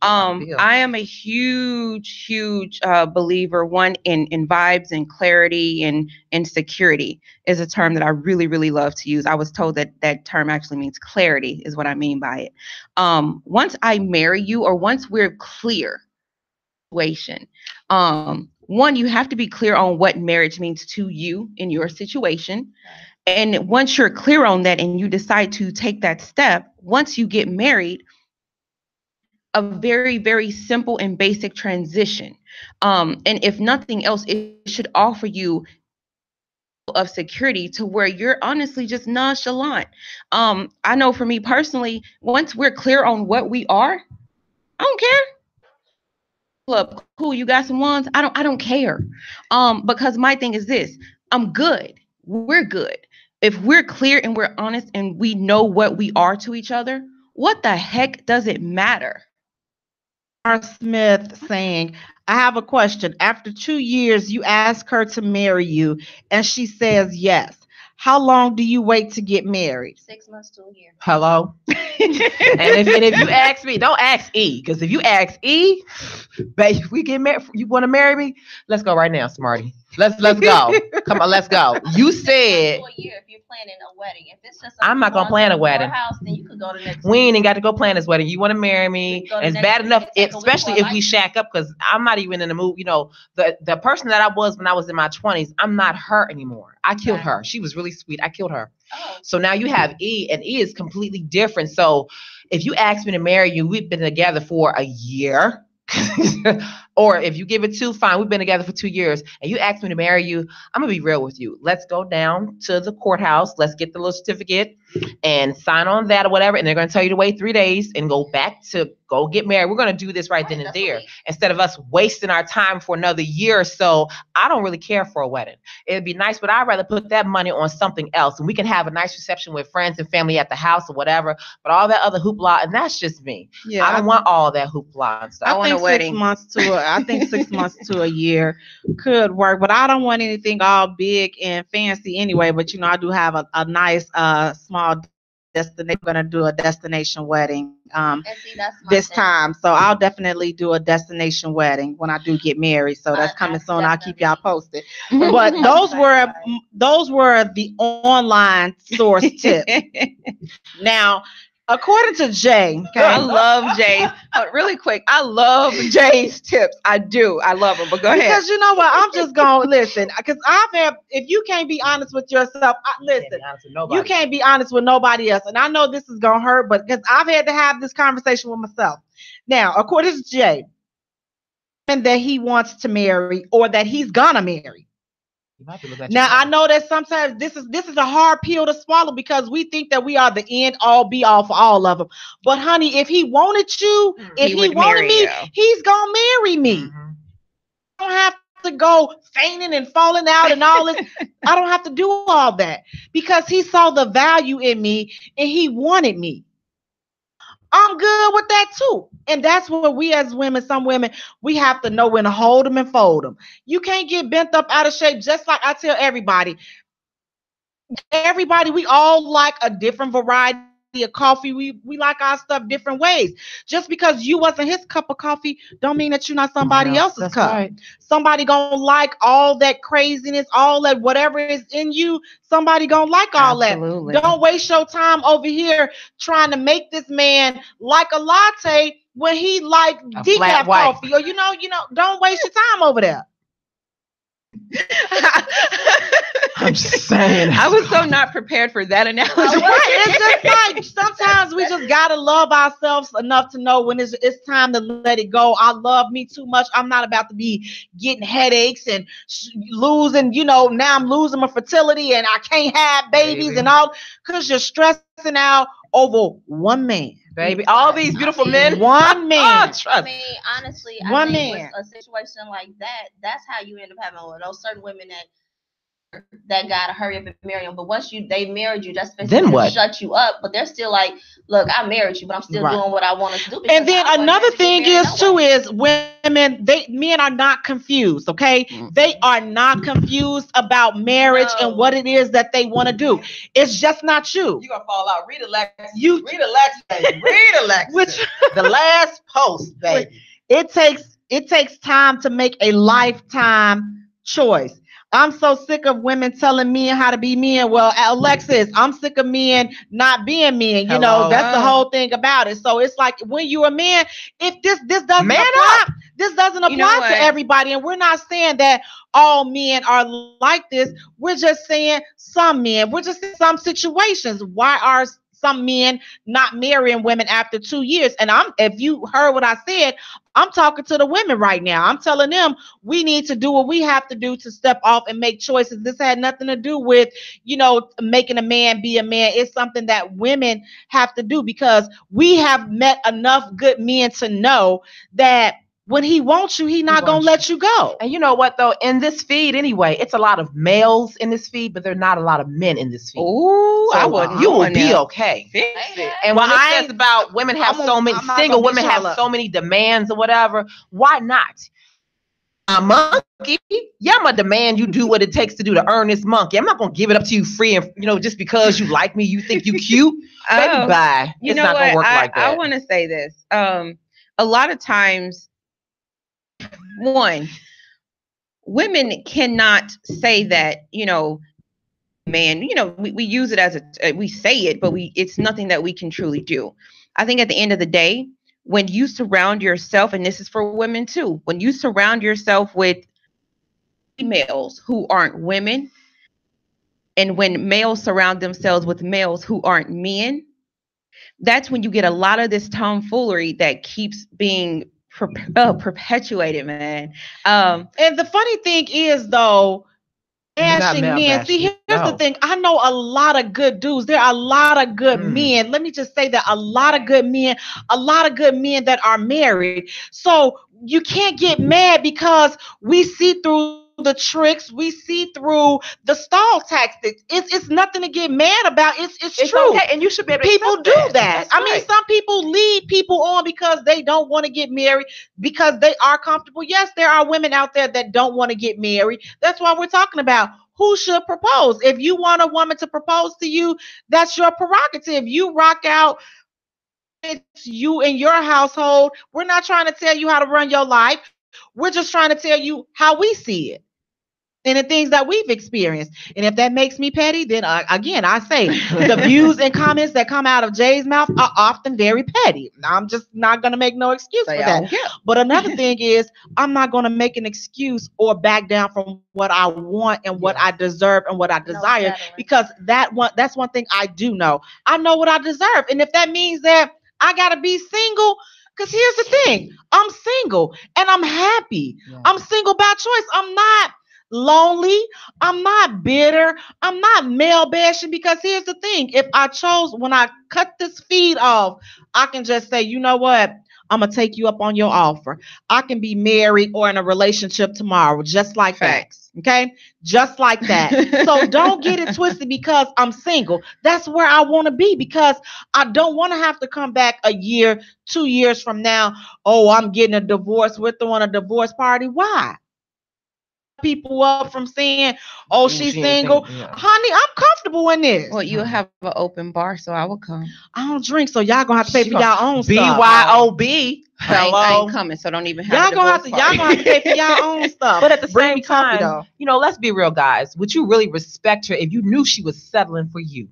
I am a huge believer, one, in vibes and clarity and security is a term that I really, really love to use. I was told that term actually means clarity is what I mean by it. Once I marry you or once we're clear, one, you have to be clear on what marriage means to you in your situation. And once you're clear on that and you decide to take that step, once you get married, a very, very simple and basic transition. And if nothing else, it should offer you of security to where you're honestly just nonchalant. I know for me personally, once we're clear on what we are, I don't care. Look, cool, you got some ones. I don't care. Because my thing is this, I'm good. We're good. If we're clear and we're honest and we know what we are to each other, what the heck does it matter? R. Smith saying, I have a question. After 2 years, you ask her to marry you and she says yes. How long do you wait to get married? 6 months to a year. Hello? and if you ask me, don't ask E, because if you ask E, babe, we get married, you want to marry me? Let's go right now, Smarty. Let's go. Come on, let's go. You said a year if you're planning a wedding. If it's just I'm not gonna plan a wedding. House, then you could go to next we ain't got to go plan this wedding. You want to marry me? It's bad enough, especially if we shack up, because I'm not even in the mood. The person that I was when I was in my 20s, I'm not her anymore. I killed her. She was really sweet. I killed her. Oh. So now you have E, and E is completely different. So if you ask me to marry you, we've been together for a year. Or if you give it 2, fine. We've been together for 2 years and you ask me to marry you, I'm gonna be real with you. Let's go down to the courthouse. Let's get the little certificate and sign on that or whatever. And they're gonna tell you to wait 3 days and go back to go get married. We're gonna do this right then and there instead of us wasting our time for another year or so. I don't really care for a wedding. It'd be nice, but I'd rather put that money on something else. And we can have a nice reception with friends and family at the house or whatever. But all that other hoopla, and that's just me. Yeah, I don't want all that hoopla and stuff. I want a wedding. 6 months to a year could work, but I don't want anything all big and fancy anyway. But I do have a nice small destination. We're gonna do a destination wedding this time, so I'll definitely do a destination wedding when I do get married. So that's coming soon. I'll keep y'all posted. But those were the online source tips. Now, according to Jay, I love Jay's. Really quick, I love Jay's tips. I do. I love them. But go ahead. Because you know what? I'm just going to listen. Because if you can't be honest with yourself, listen, you can't be honest with nobody else. And I know this is going to hurt, but because I've had to have this conversation with myself. Now, according to Jay, that he wants to marry or that he's going to marry. Now I know that sometimes this is a hard pill to swallow because we think that we are the end all be all for all of them. But honey, if he wanted you, if he wanted me, he's gonna marry me. I don't have to go fainting and falling out and all this. I don't have to do all that because he saw the value in me and he wanted me. I'm good with that too. And that's where we as women, some women, we have to know when to hold them and fold them. You can't get bent up out of shape. Just like I tell everybody, we all like a different variety of coffee. We like our stuff different ways. Just because you wasn't his cup of coffee don't mean that you're not somebody else's cup. Right. Somebody gonna like all that craziness, all that whatever is in you. Somebody gonna like all Absolutely. That. Don't waste your time over here trying to make this man like a latte when he like decaf coffee, or you know, don't waste your time over there. I'm just saying. I was so not prepared for that analogy. It's just like sometimes we just gotta love ourselves enough to know when it's time to let it go. I love me too much. I'm not about to be getting headaches and losing. Now I'm losing my fertility and I can't have babies and all because you're stressing out over one man. Baby, all these beautiful men. One man. I mean, honestly, I think with a situation like that, that's how you end up having those certain women that gotta hurry up and marry them. But once they married you, that's basically to shut you up. But they're still like, look, I married you, but I'm still doing what I wanted to do. And then another thing is women, men are not confused, okay? Mm-hmm. They are not confused about marriage and what it is that they want to do. It's just not you. You're gonna fall out. Read Alexis. Read Alexis. Which the last post, baby. It takes time to make a lifetime choice. I'm so sick of women telling men how to be men. Well, Alexis, I'm sick of men not being men. That's the whole thing about it. So it's like when you're a man, if this doesn't apply, this doesn't apply to everybody. And we're not saying that all men are like this. We're just saying some men. We're just saying some situations. Why are some men not marrying women after 2 years? And if you heard what I said, I'm talking to the women right now. I'm telling them we need to do what we have to do to step off and make choices. This had nothing to do with, making a man be a man. It's something that women have to do because we have met enough good men to know that when he wants you, he's not going to let you go. And you know what, though? In this feed, anyway, it's a lot of males in this feed, but there are not a lot of men in this feed. Ooh, so you will be okay. And when it says about women have single women have so many demands or whatever, why not? A monkey, I'm going to demand you do what it takes to earn this monkey. I'm not going to give it up to you free and, just because you like me, you think you cute. Baby, bye. It's not going to work like that. I want to say this. A lot of times, one, women cannot say that, man, we use it as we say it, but it's nothing that we can truly do. I think at the end of the day, when you surround yourself, and this is for women too, when you surround yourself with females who aren't women, and when males surround themselves with males who aren't men, that's when you get a lot of this tomfoolery that keeps being perpetuated, man. And the funny thing is, though, bashing men. See, here's the thing. I know a lot of good dudes. There are a lot of good men. Let me just say that a lot of good men that are married. So you can't get mad because we see through the tricks, we see through the stall tactics. It's nothing to get mad about. It's true. Okay, and you should be able to people do that. I mean, some people lead people on because they don't want to get married because they are comfortable. Yes, there are women out there that don't want to get married. That's why we're talking about who should propose. If you want a woman to propose to you, that's your prerogative. You rock out. It's you and your household. We're not trying to tell you how to run your life. We're just trying to tell you how we see it and the things that we've experienced. And if that makes me petty, then again, I say the views and comments that come out of Jay's mouth are often very petty. I'm just not going to make no excuse for that. But another thing is, I'm not going to make an excuse or back down from what I want and what I deserve and what I desire, because that's one thing I do know. I know what I deserve. And if that means that I got to be single, because here's the thing, I'm single and I'm happy. Yeah. I'm single by choice. I'm not lonely. I'm not bitter. I'm not male bashing, because here's the thing. If I chose, when I cut this feed off, I can just say, you know what? I'm going to take you up on your offer. I can be married or in a relationship tomorrow, just like Facts. that. Okay? Just like that. So don't get it twisted because I'm single. That's where I want to be, because I don't want to have to come back a year, 2 years from now. Oh, I'm getting a divorce. We're throwing a divorce party. Why? People up from saying, oh, she's single. Yeah. Honey, I'm comfortable in this. Well, you'll have an open bar, so I will come. I don't drink, so y'all gonna have to pay for y'all own stuff. BYOB. I ain't coming, so don't even have Y'all gonna have to pay for y'all own stuff. But at the Bring same me coffee, time, though. you know, let's be real, guys. Would you really respect her if you knew she was settling for you?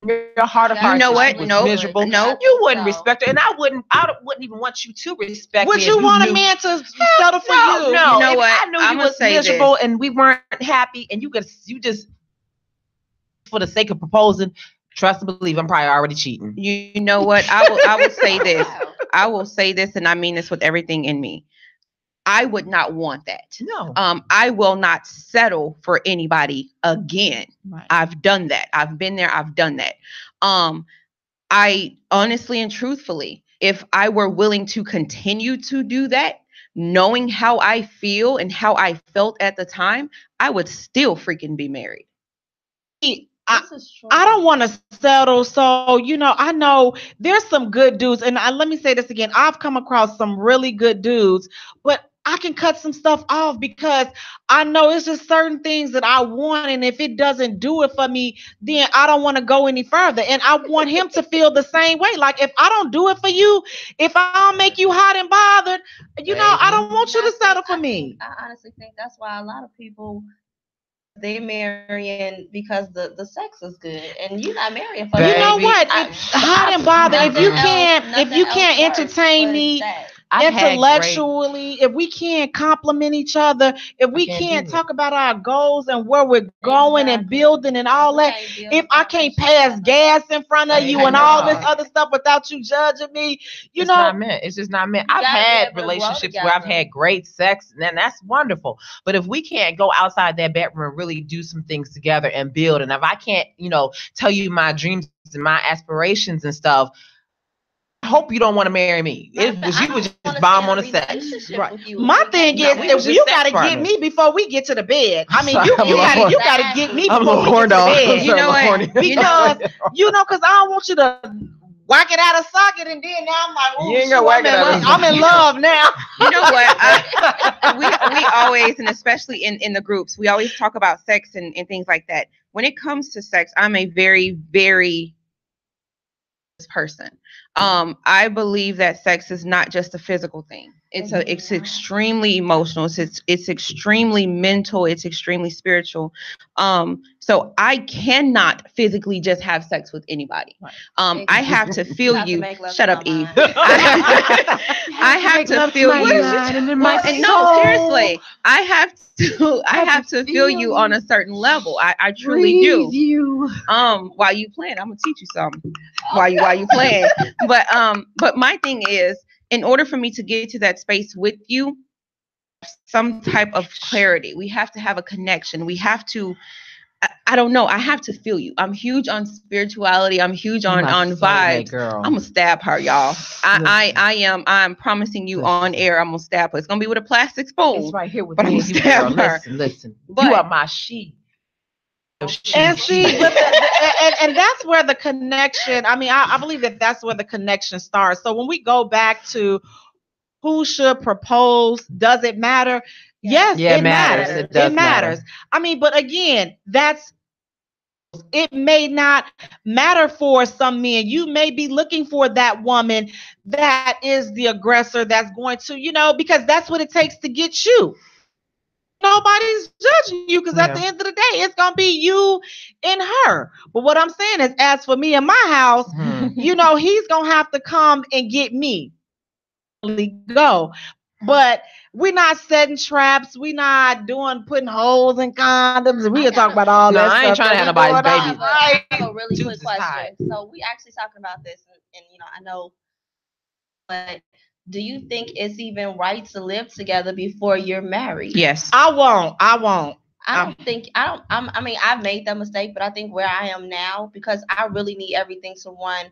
Your heart of hearts, You know what? she was Nope. miserable. Nope. You wouldn't respect her, and I wouldn't even want you to respect Would me. you if want knew- a man to settle for No, you? no. You know If what? I knew I'm you gonna was say miserable this. and we weren't happy, and you just for the sake of proposing, trust and believe, I'm probably already cheating. You know what? I will say this. I will say this, and I mean this with everything in me. I would not want that. No. I will not settle for anybody again. Right. I've done that. I've been there. I've done that. I honestly and truthfully, if I were willing to continue to do that, knowing how I feel and how I felt at the time, I would still freaking be married. I don't want to settle. So, you know, I know there's some good dudes. And let me say this again. I've come across some really good dudes, but I can cut some stuff off because I know it's just certain things that I want. And if it doesn't do it for me, then I don't want to go any further. And I want him to feel the same way. Like, if I don't do it for you, if I don't make you hot and bothered, you know, I don't want you to settle for me. I honestly think that's why a lot of people, they marrying because the sex is good, and you're not marrying for You know Baby, what? It's hot and bothered. If you can't entertain me intellectually, if we can't compliment each other, if we can't talk about our goals and where we're going and building and all that, if I can't pass gas in front of you and all this other stuff without you judging me, you It's know, not meant. It's just not meant. I've gotta be had able to grow relationships where I've together. had great sex, and that's wonderful. But if we can't go outside that bedroom and really do some things together and build, and if I can't, you know, tell you my dreams and my aspirations and stuff, I hope you don't want to marry me. It was you would just bomb on the set. right. My thing is, we was if just you sex gotta get partners. me before we get to the bed. I mean, Sorry, you I'm a little gotta get me I'm a before little we horned get to on. the bed. You know what? Because because I don't want you to whack it out of socket and then now I'm like, oh, You ain't gonna whack it out of I'm in socket. love now. You know what? We always, and especially in the groups, we always talk about sex and things like that. When it comes to sex, I'm a very, very person. I believe that sex is not just a physical thing. It's extremely emotional. It's extremely mental. It's extremely spiritual. So I cannot physically just have sex with anybody. I have to feel you. Shut up, Eve. I have to feel you. No, seriously, I have to feel you on a certain level. I truly do. While you playing, I'm gonna teach you something. While you playing, but my thing is, in order for me to get to that space with you, some type of clarity. We have to have a connection. We have to. I don't know. I have to feel you. I'm huge on spirituality. I'm huge on vibes. Girl. I'm gonna stab her, y'all. I'm promising you on air. I'm gonna stab her. It's gonna be with a plastic spoon. It's right here with But I'm me. gonna You, stab girl. her. Listen. But- You are my she. And see, but and that's where the connection. I mean, I believe that that's where the connection starts. So when we go back to who should propose, does it matter? Yes, Yeah, it matters. It does matters. I mean, but again, it may not matter for some men. You may be looking for that woman that is the aggressor, that's going to, because that's what it takes to get you. Nobody's judging you because at the end of the day, it's going to be you and her. But what I'm saying is, as for me and my house, he's going to have to come and get me. Go. But we're not setting traps. We're not putting holes in condoms. We can talk about all that stuff. I ain't trying to have nobody's baby. I have a really quick question. So we actually talking about this, and I know, but do you think it's even right to live together before you're married? Yes. I won't. I mean, I've made that mistake, but I think where I am now, because I really need everything to run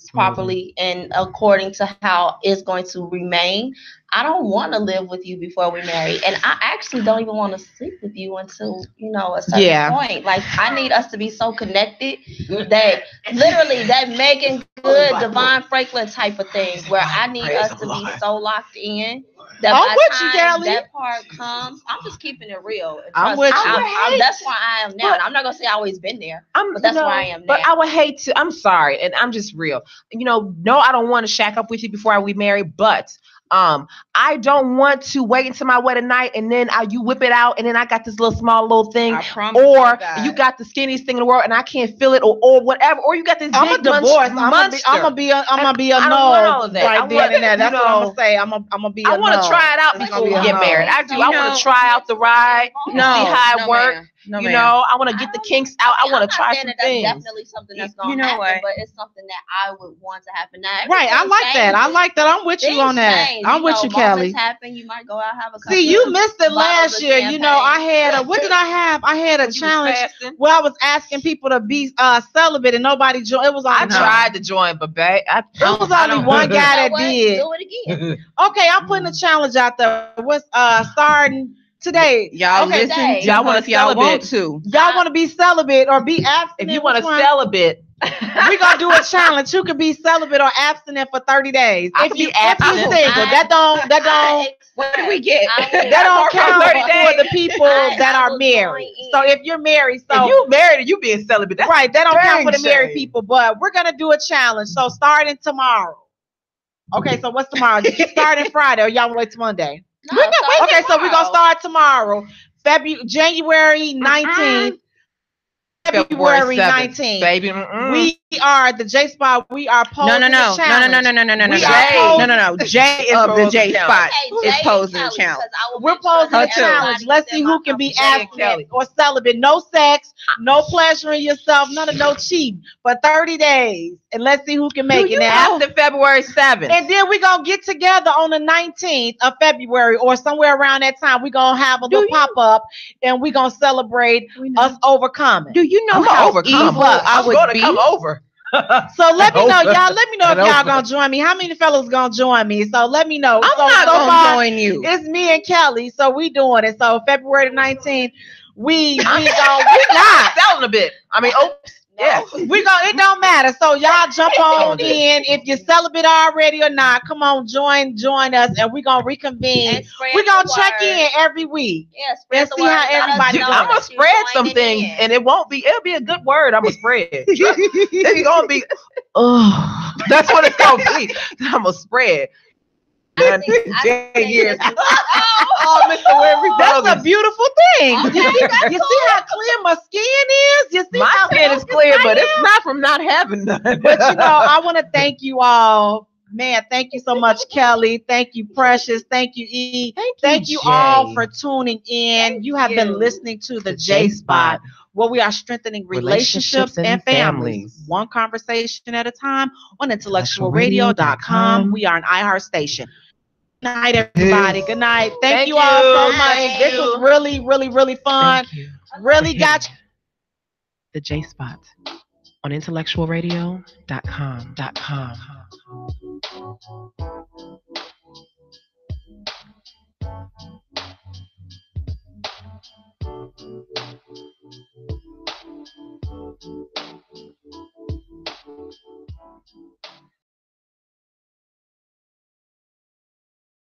properly and according to how it's going to remain. I don't want to live with you before we marry, and I actually don't even want to sleep with you until a certain point. Like, I need us to be so connected that literally that Megan Good, Devon Franklin type of thing, where I need us to be so locked in that by the time that part comes, I'm just keeping it real. I'm with you. That's why I am now. And I'm not gonna say I always been there, but that's where I am now. But I would hate to. I'm sorry, and I'm just real. No, I don't want to shack up with you before we marry, but I don't want to wait until my wedding night and then you whip it out and then I got this small thing, or you got the skinniest thing in the world and I can't feel it, or whatever, or you got this I'm big a divorce. monster. I'm gonna be a no right then and there. That's what I'm gonna say. I'm gonna be. I want to try it out before we get married. I do. I want to try out the ride, see how it works. I want to get the kinks out. I want to try some things. That's definitely something that's going to happen, but it's something that I would want to happen now. Right, I like that. I like that. I'm with you on that. I'm with you, Kelly. Happen. You might go out have a. See, you missed it last year. I had what did I have? I had a challenge where I was asking people to be celibate and nobody joined. It was I tried to join, but babe, it was only one guy that did. Do it again. Okay, I'm putting a challenge out there. What's starting today? Y'all listen. Y'all want to celibate? Y'all want to be celibate or be abstinent? If you want to celibate, we're gonna do a challenge. Who could be celibate or abstinent for 30 days? If you single, that don't. What do we get? That don't count for the people that are married. So if you're married, if you married and you being celibate, that's right. That don't count for the married people. But we're gonna do a challenge. So starting tomorrow. Okay, so what's tomorrow? Starting Friday, or y'all wait till Monday? No, okay, so we're gonna start tomorrow, January 19th. February 19th. Baby, we are the J Spot. We are posing No. Jay is of the J Spot. Is posing the challenge. We're posing a challenge. Let's see who can be abstinent or celibate. No sex, no pleasuring yourself, no cheating for 30 days. And let's see who can make it now. After February 7th. And then we're going to get together on the 19th of February or somewhere around that time. We're going to have a little pop-up and we're going to celebrate us overcoming. Do you know how evil I would be? Come over. So let me know, y'all. Let me know if y'all gonna join me. How many fellas gonna join me? So let me know. I'm not gonna join you. It's me and Kelly. So we doing it. So February 19th, we not selling a bit. I mean, yeah, it don't matter. So y'all jump on in. If you're celibate already or not, come on, join us, and we're gonna reconvene. We're gonna check in every week. Yeah, and see how everybody doing. I'm gonna spread some things, and it'll be a good word. I'm gonna spread. It's gonna be that's what it's gonna be. I'm gonna spread. That's a beautiful thing. You see how clear my skin is? You see my skin is clear, but it's not from not having none. But I want to thank you all. Man, thank you so much, Kelly. Thank you, Precious. Thank you, E. Thank you all for tuning in. You have been listening to the J Spot, where we are strengthening relationships and families. One conversation at a time on IntellectualRadio.com. We are an iHeart station. Good night, everybody. Good night. Thank you all so much. This was really, really, really fun. Really got you. The J Spot on IntellectualRadio.com.